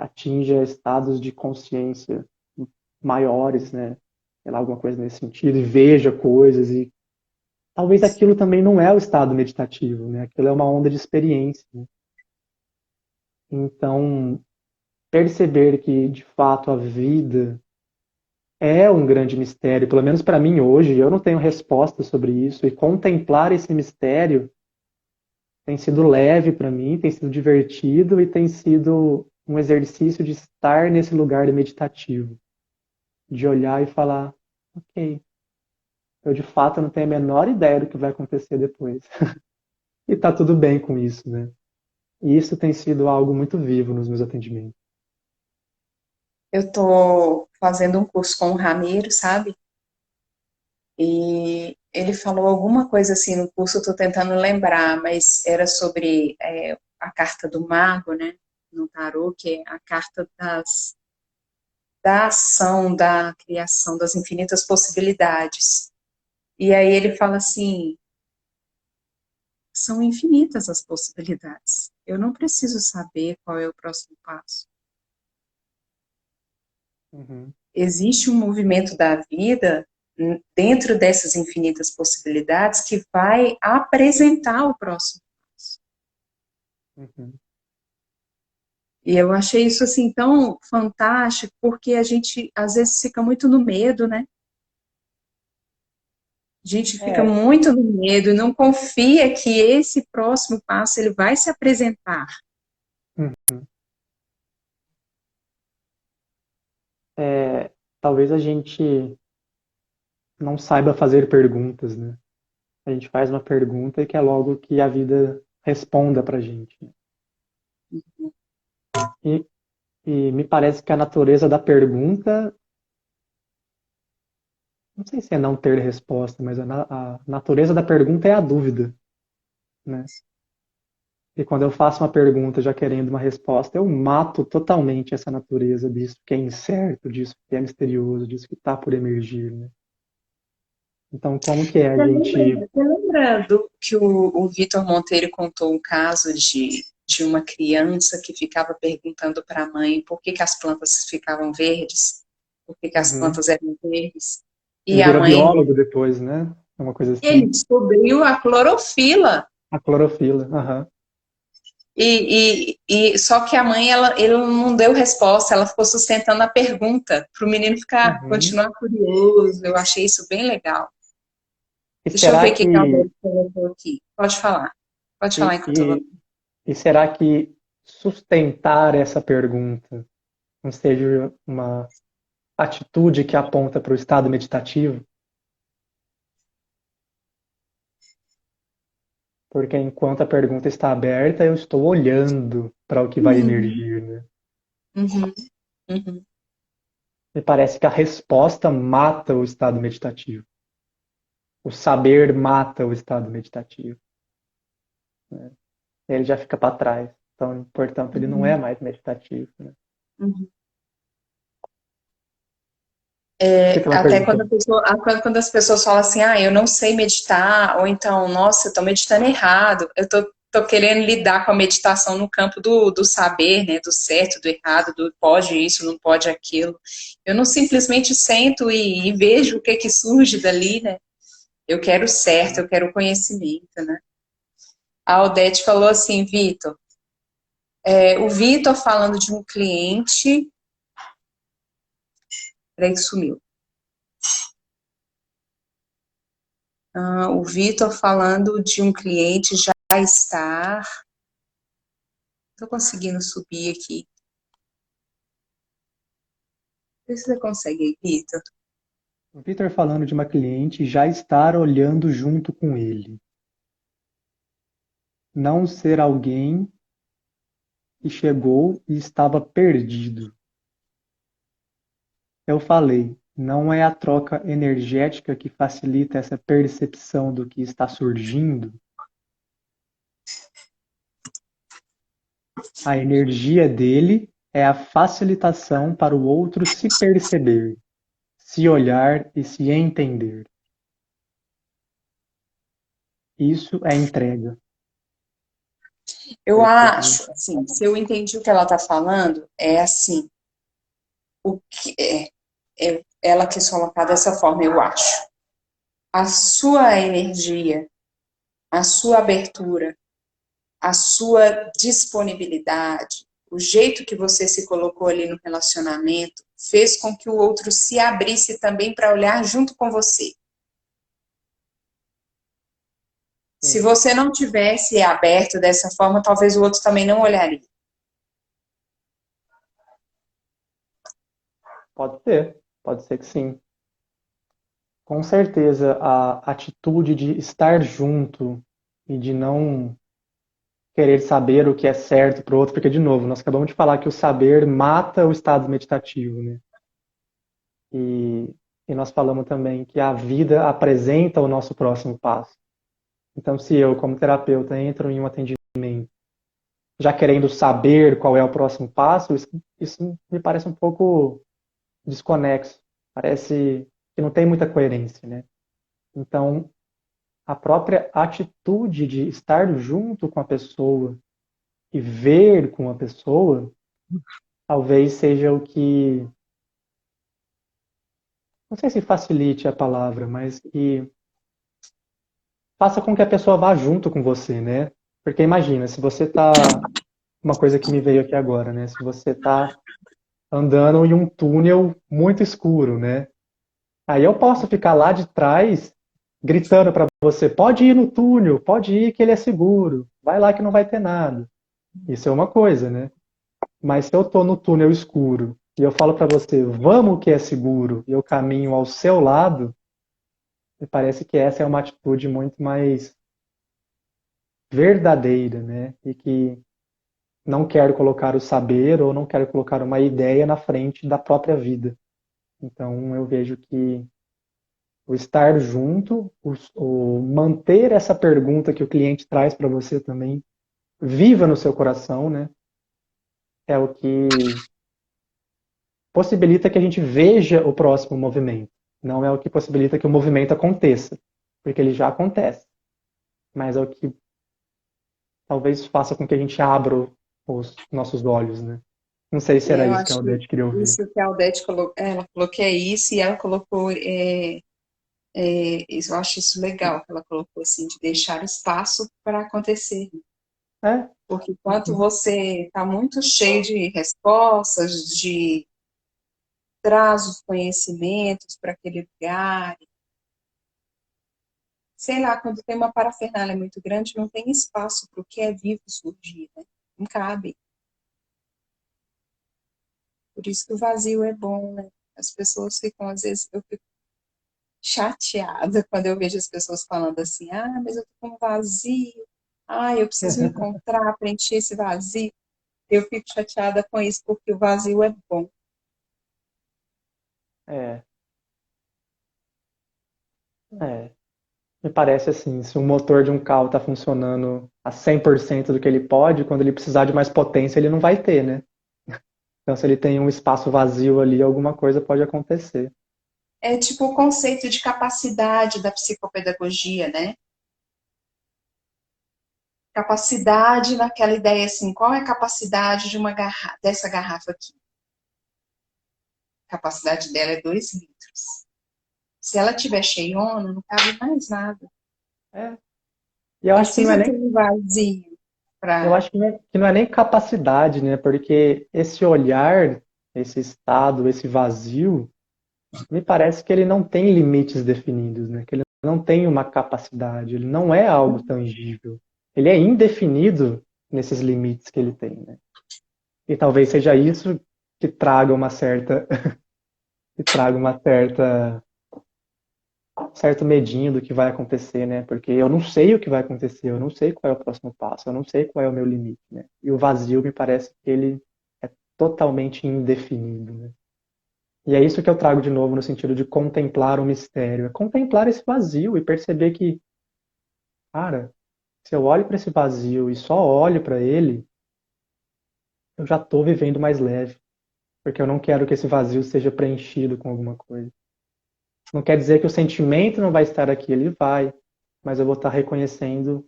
atinja estados de consciência maiores, né? Sei lá, alguma coisa nesse sentido, e veja coisas, e talvez aquilo também não é o estado meditativo, né? Aquilo é uma onda de experiência, né? Então, perceber que, de fato, a vida é um grande mistério, pelo menos para mim hoje, eu não tenho resposta sobre isso, e contemplar esse mistério tem sido leve para mim, tem sido divertido e tem sido um exercício de estar nesse lugar meditativo, de olhar e falar, ok, eu de fato não tenho a menor ideia do que vai acontecer depois. E tá tudo bem com isso, né? E isso tem sido algo muito vivo nos meus atendimentos. Eu estou fazendo um curso com o Ramiro, sabe? E ele falou alguma coisa assim no curso, eu estou tentando lembrar, mas era sobre a carta do mago, né? No tarô, que é a carta da ação, da criação, das infinitas possibilidades. E aí ele fala assim, são infinitas as possibilidades. Eu não preciso saber qual é o próximo passo. Uhum. Existe um movimento da vida dentro dessas infinitas possibilidades que vai apresentar o próximo passo. Uhum. E eu achei isso assim tão fantástico, porque a gente às vezes fica muito no medo, né? A gente fica É, muito no medo e não confia que esse próximo passo ele vai se apresentar. uhum. É, talvez a gente não saiba fazer perguntas, né? A gente faz uma pergunta e quer logo que a vida responda pra gente. E, e me parece que a natureza da pergunta, não sei se é não ter resposta, mas a natureza da pergunta é a dúvida, né? E quando eu faço uma pergunta já querendo uma resposta, eu mato totalmente essa natureza disso que é incerto, disso que é misterioso, disso que está por emergir, né? Então, como que é a gente... Você lembra do que o Vitor Monteiro contou um caso de uma criança que ficava perguntando para a mãe por que as plantas ficavam verdes, por que as Uhum. plantas eram verdes, Ele e a virou mãe, biólogo depois, né? É uma coisa ele assim. descobriu a clorofila. A clorofila. Aham. Só que a mãe, ele não deu resposta, ela ficou sustentando a pergunta para o menino ficar, Uhum. continuar curioso. Eu achei isso bem legal. E Deixa eu será ver o que a que Alberto colocou aqui. Pode falar. Pode falar e, enquanto eu vou. e, e será que sustentar essa pergunta não seja uma atitude que aponta para o estado meditativo? Porque enquanto a pergunta está aberta, eu estou olhando para o que vai Uhum, emergir, né? uhum, uhum. Me parece que a resposta mata o estado meditativo. O saber mata o estado meditativo, né? Ele já fica para trás. Então, portanto, ele não é Uhum, mais meditativo, né? uhum. O que você estava Até quando, perguntando? quando as pessoas falam assim, ah, eu não sei meditar, ou então, nossa, eu estou meditando errado, eu tô querendo lidar com a meditação no campo do saber, né, do certo, do errado, do pode isso, não pode aquilo. Eu não simplesmente sento e vejo o que que surge dali, né? Eu quero o certo, eu quero o conhecimento, né? A Odete falou assim, Vitor, o Vitor falando de um cliente, peraí que sumiu. O Vitor falando de um cliente já estar. Estou conseguindo subir aqui. Vê se você consegue aí, Vitor. O Vitor falando de uma cliente já estar olhando junto com ele. Não ser alguém que chegou e estava perdido. Eu falei, não é a troca energética que facilita essa percepção do que está surgindo. A energia dele é a facilitação para o outro se perceber, se olhar e se entender. Isso é entrega. Eu Percebe? acho, assim, se eu entendi o que ela está falando, é assim, o que ela quis colocar dessa forma, eu acho. A sua energia, a sua abertura, a sua disponibilidade, o jeito que você se colocou ali no relacionamento, fez com que o outro se abrisse também para olhar junto com você. Se Sim, você não tivesse aberto dessa forma, talvez o outro também não olharia. pode ser que sim. Com certeza, a atitude de estar junto e de não querer saber o que é certo para o outro, porque, de novo, nós acabamos de falar que o saber mata o estado meditativo, né? E E nós falamos também que a vida apresenta o nosso próximo passo. Então, se eu, como terapeuta, entro em um atendimento já querendo saber qual é o próximo passo, isso me parece um pouco desconexo. Parece que não tem muita coerência, né? Então, a própria atitude de estar junto com a pessoa e ver com a pessoa, talvez seja o que, não sei se facilite a palavra, mas que faça com que a pessoa vá junto com você, né? Porque imagina, se você tá, uma coisa que me veio aqui agora, né? Se você tá andando em um túnel muito escuro, né? Aí eu posso ficar lá de trás gritando para você: pode ir no túnel, pode ir que ele é seguro, vai lá que não vai ter nada. Isso é uma coisa, né? Mas se eu estou no túnel escuro e eu falo para você: vamos que é seguro, e eu caminho ao seu lado, me parece que essa é uma atitude muito mais verdadeira, né? E que não quero colocar o saber ou não quero colocar uma ideia na frente da própria vida. Então eu vejo que o estar junto, o manter essa pergunta que o cliente traz para você também viva no seu coração, né? É o que possibilita que a gente veja o próximo movimento. Não é o que possibilita que o movimento aconteça, porque ele já acontece. Mas é o que talvez faça com que a gente abra os nossos olhos, né? Não sei se era Eu isso que a acho que Aldete queria ouvir. isso que a Aldete colocou, ela falou que é isso, e ela colocou, eu acho isso legal, que ela colocou assim, de deixar espaço para acontecer. É, Porque enquanto você está muito cheio de respostas, de traz os conhecimentos para aquele lugar, sei lá, quando tem uma parafernália muito grande, não tem espaço para o que é vivo surgir, né? Não cabe. Por isso que o vazio é bom, né? As pessoas ficam, às vezes, eu fico chateada quando eu vejo as pessoas falando assim, ah, mas eu tô com um vazio, ah, eu preciso me encontrar, preencher esse vazio. Eu fico chateada com isso, porque o vazio é bom. é, é. Me parece assim, se o motor de um carro está funcionando a 100% do que ele pode, quando ele precisar de mais potência, ele não vai ter, né? Então, se ele tem um espaço vazio ali, alguma coisa pode acontecer. É tipo o conceito de capacidade da psicopedagogia, né? Capacidade naquela ideia assim, qual é a capacidade de dessa garrafa aqui? A capacidade dela é 2 litros. Se ela tiver cheiona, não cabe mais nada. É. E eu acho que não é Precisa ter nem, um vazio eu para. acho que não é nem capacidade, né? Porque esse olhar, esse estado, esse vazio, me parece que ele não tem limites definidos, né? Que ele não tem uma capacidade, ele não é algo tangível. Ele é indefinido nesses limites que ele tem, né? E talvez seja isso que traga uma certa, que traga uma certa, certo medinho do que vai acontecer, né? Porque eu não sei o que vai acontecer, eu não sei qual é o próximo passo, eu não sei qual é o meu limite, né? E o vazio me parece que ele é totalmente indefinido, né? E é isso que eu trago de novo no sentido de contemplar o mistério, é contemplar esse vazio e perceber que, cara, se eu olho para esse vazio e só olho para ele, eu já estou vivendo mais leve, porque eu não quero que esse vazio seja preenchido com alguma coisa. Não quer dizer que o sentimento não vai estar aqui, ele vai, mas eu vou estar reconhecendo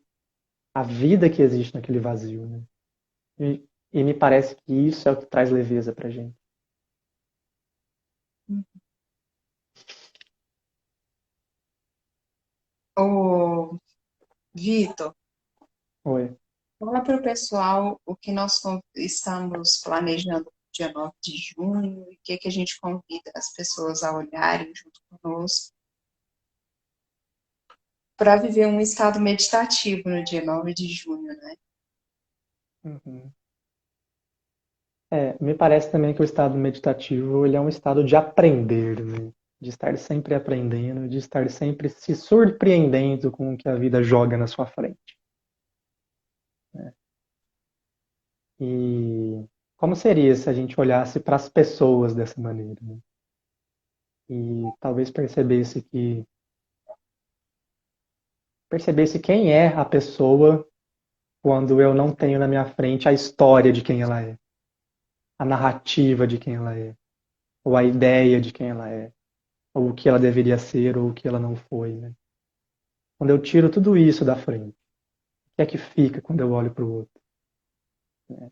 a vida que existe naquele vazio, né? E me parece que isso é o que traz leveza pra gente. Ô, Vitor, Oi. fala para o pessoal o que nós estamos planejando no dia 9 de junho e o que, que a gente convida as pessoas a olharem junto conosco para viver um estado meditativo no dia 9 de junho, né? Uhum. Me parece também que o estado meditativo ele é um estado de aprender, né? De estar sempre aprendendo, de estar sempre se surpreendendo com o que a vida joga na sua frente, né? E como seria se a gente olhasse para as pessoas dessa maneira, né? e talvez percebesse quem é a pessoa quando eu não tenho na minha frente a história de quem ela é, a narrativa de quem ela é, ou a ideia de quem ela é, ou o que ela deveria ser, ou o que ela não foi, né? Quando eu tiro tudo isso da frente, o que é que fica quando eu olho para o outro? Né?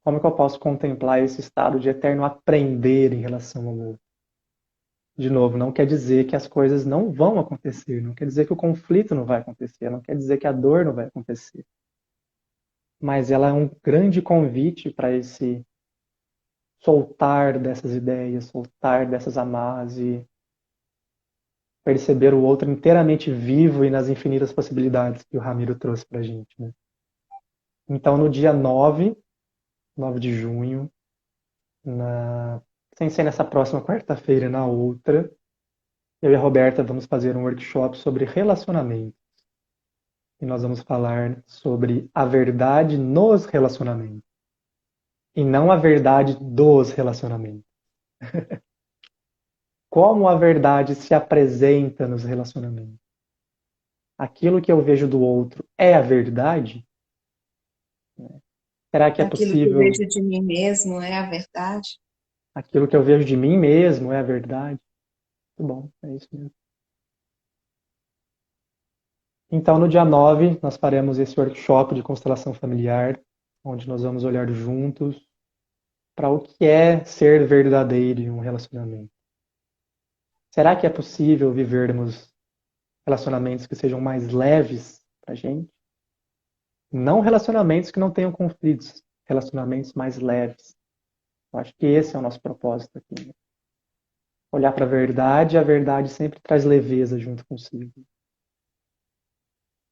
Como que eu posso contemplar esse estado de eterno aprender em relação ao outro? De novo, não quer dizer que as coisas não vão acontecer, não quer dizer que o conflito não vai acontecer, não quer dizer que a dor não vai acontecer. Mas ela é um grande convite para esse soltar dessas ideias, soltar dessas amarras e perceber o outro inteiramente vivo e nas infinitas possibilidades que o Ramiro trouxe para a gente, né? Então, no dia 9 de junho, na... sem ser nessa próxima quarta-feira, na outra, eu e a Roberta vamos fazer um workshop sobre relacionamento. E nós vamos falar sobre a verdade nos relacionamentos. E não a verdade dos relacionamentos. Como a verdade se apresenta nos relacionamentos. Aquilo que eu vejo do outro é a verdade? Será que é Aquilo que eu possível? vejo de mim mesmo é a verdade? Aquilo que eu vejo de mim mesmo é a verdade? Muito bom, é isso mesmo. Então, no dia 9, nós faremos esse workshop de constelação familiar, onde nós vamos olhar juntos para o que é ser verdadeiro em um relacionamento. Será que é possível vivermos relacionamentos que sejam mais leves para a gente? Não relacionamentos que não tenham conflitos, relacionamentos mais leves. Eu acho que esse é o nosso propósito aqui, né? Olhar para a verdade sempre traz leveza junto consigo.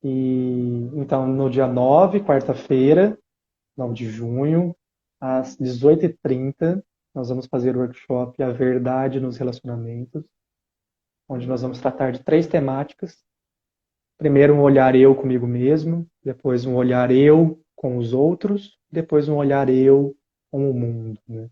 E então, no dia 9, quarta-feira, 9 de junho, às 18h30, nós vamos fazer o workshop A Verdade nos Relacionamentos, onde nós vamos tratar de 3 temáticas. Primeiro, um olhar eu comigo mesmo, depois um olhar eu com os outros, depois um olhar eu com o mundo, né?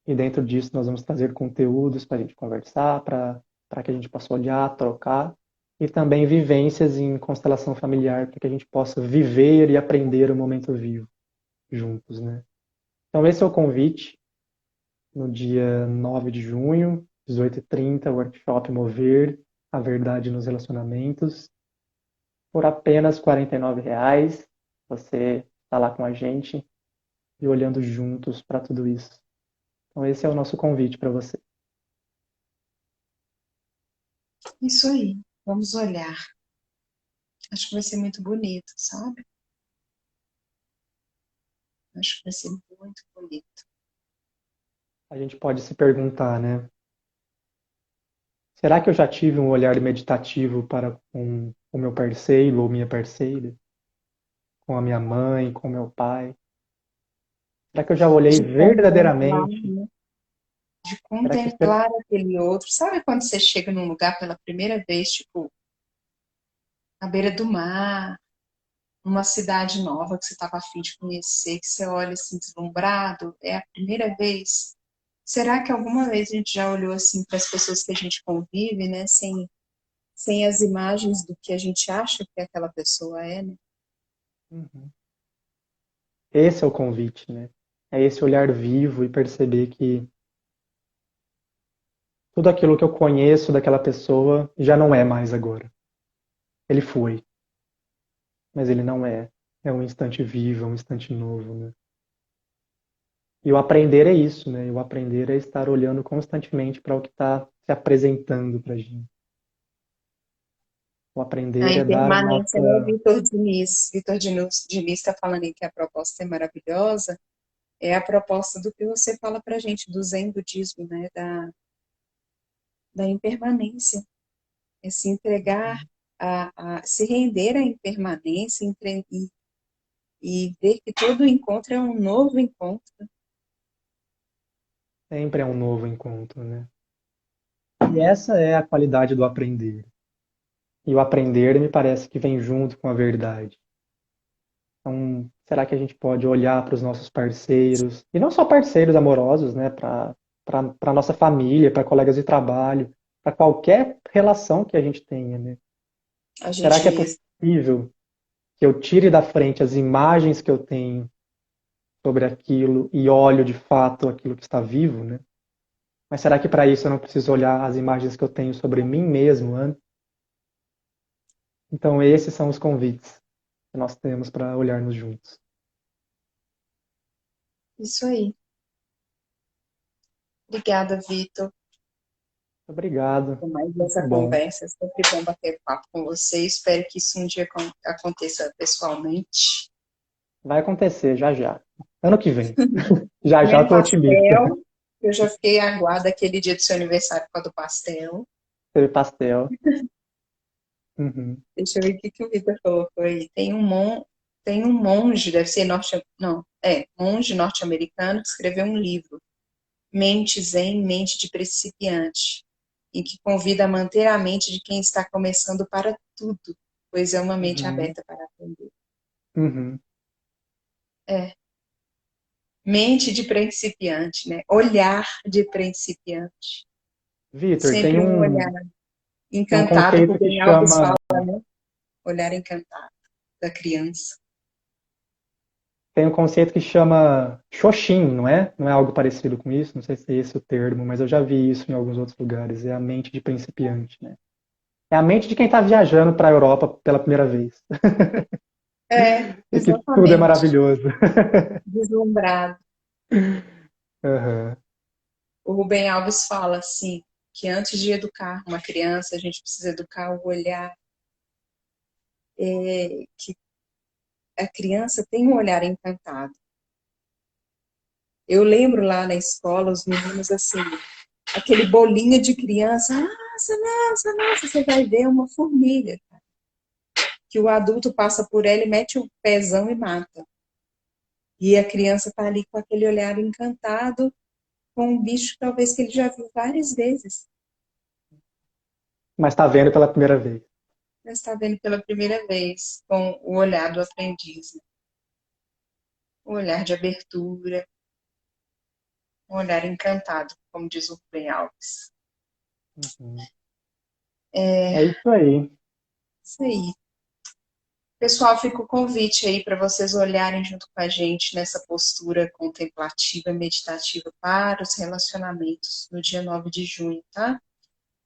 E dentro disso nós vamos trazer conteúdos para a gente conversar, para que a gente possa olhar, trocar, e também vivências em constelação familiar, para que a gente possa viver e aprender o momento vivo juntos, né? Então esse é o convite, no dia 9 de junho, 18h30, workshop Mover, a Verdade nos Relacionamentos. Por apenas R$ 49, você está lá com a gente e olhando juntos para tudo isso. Então esse é o nosso convite para você. Isso aí, vamos olhar. Acho que vai ser muito bonito, sabe? Acho que vai ser muito bonito. A gente pode se perguntar, né? Será que eu já tive um olhar meditativo para com o meu parceiro ou minha parceira? Com a minha mãe, com o meu pai? Será que eu já olhei De contemplar, verdadeiramente? né? De Será que contemplar aquele outro. Sabe quando você chega num lugar pela primeira vez, tipo, à beira do mar, numa cidade nova que você estava a fim de conhecer, que você olha assim deslumbrado, é a primeira vez. Será que alguma vez a gente já olhou assim para as pessoas que a gente convive, né, sem as imagens do que a gente acha que aquela pessoa é, né? Uhum. Esse é o convite, né? É esse olhar vivo e perceber que tudo aquilo que eu conheço daquela pessoa já não é mais agora. Ele foi, mas ele não é. É um instante vivo, é um instante novo, né? E o aprender é isso, né? E o aprender é estar olhando constantemente para o que está se apresentando para a gente. O A aprender é dar a impermanência, né, nossa. Vitor Diniz? Vitor Diniz está falando aí que a proposta é maravilhosa. É a proposta do que você fala para a gente, do Zen budismo, né, da impermanência. É se entregar, se render à impermanência e ver que todo encontro é um novo encontro. Sempre é um novo encontro, né? E essa é a qualidade do aprender. E o aprender me parece que vem junto com a verdade. Então, será que a gente pode olhar para os nossos parceiros, e não só parceiros amorosos, né, para para nossa família, para colegas de trabalho, para qualquer relação que a gente tenha, né? A Será que é gente, possível que eu tire da frente as imagens que eu tenho sobre aquilo e olho de fato aquilo que está vivo, né? Mas será que para isso eu não preciso olhar as imagens que eu tenho sobre mim mesmo antes? Então esses são os convites que nós temos para olharmos juntos. isso aí. Obrigada, Vitor, Obrigado, por mais muito essa bom. conversa. É sempre bom bater papo com você. Espero que isso um dia aconteça pessoalmente. Vai acontecer já já. Ano que vem. Já já Comendo estou otimista. pastel. Eu já fiquei aguarda aquele dia do seu aniversário por causa do pastel. Teve pastel. Uhum. Deixa eu ver o que que o Vitor colocou aí. Tem um monge, deve ser não, monge norte-americano que escreveu um livro, Mente Zen, Mente de Principiante, em que convida a manter a mente de quem está começando para tudo, pois é uma mente Uhum. aberta para aprender. Uhum. É, mente de principiante, né? Olhar de principiante. Vitor, Sempre um olhar tem um encantado, que o conceito que Ben Alves chama fala, né? Olhar encantado da criança. tem um conceito que chama Shoshin, não é? Não é algo parecido com isso? Não sei se é esse o termo, mas eu já vi isso em alguns outros lugares. É a mente de principiante, né? É a mente de quem está viajando para a Europa pela primeira vez. É, E que tudo é exatamente. maravilhoso. Deslumbrado. Aham. O Rubem Alves fala assim, que antes de educar uma criança, a gente precisa educar o olhar, que a criança tem um olhar encantado. Eu lembro lá na escola, os meninos assim, aquele bolinho de criança, nossa, nossa, nossa, você vai ver uma formiga, que o adulto passa por ela e mete o pezão e mata. E a criança está ali com aquele olhar encantado, com um bicho talvez que ele já viu várias vezes, Mas está vendo pela primeira vez. mas está vendo pela primeira vez, com o olhar do aprendiz, né? O olhar de abertura, um olhar encantado, como diz o Rubem Alves. Uhum. É É isso aí. isso aí. Pessoal, fica o convite aí para vocês olharem junto com a gente nessa postura contemplativa, meditativa para os relacionamentos no dia 9 de junho, tá?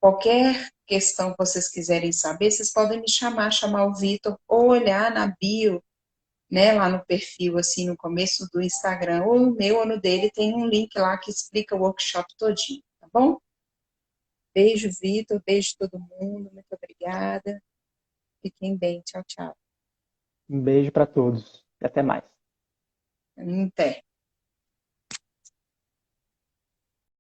Qualquer questão que vocês quiserem saber, vocês podem me chamar o Vitor, ou olhar na bio, né, lá no perfil, assim, no começo do Instagram, ou no meu ou no dele, tem um link lá que explica o workshop todinho, tá bom? Beijo, Vitor, beijo todo mundo, muito obrigada. Fiquem bem, tchau, tchau. Um beijo para todos e até mais. Até.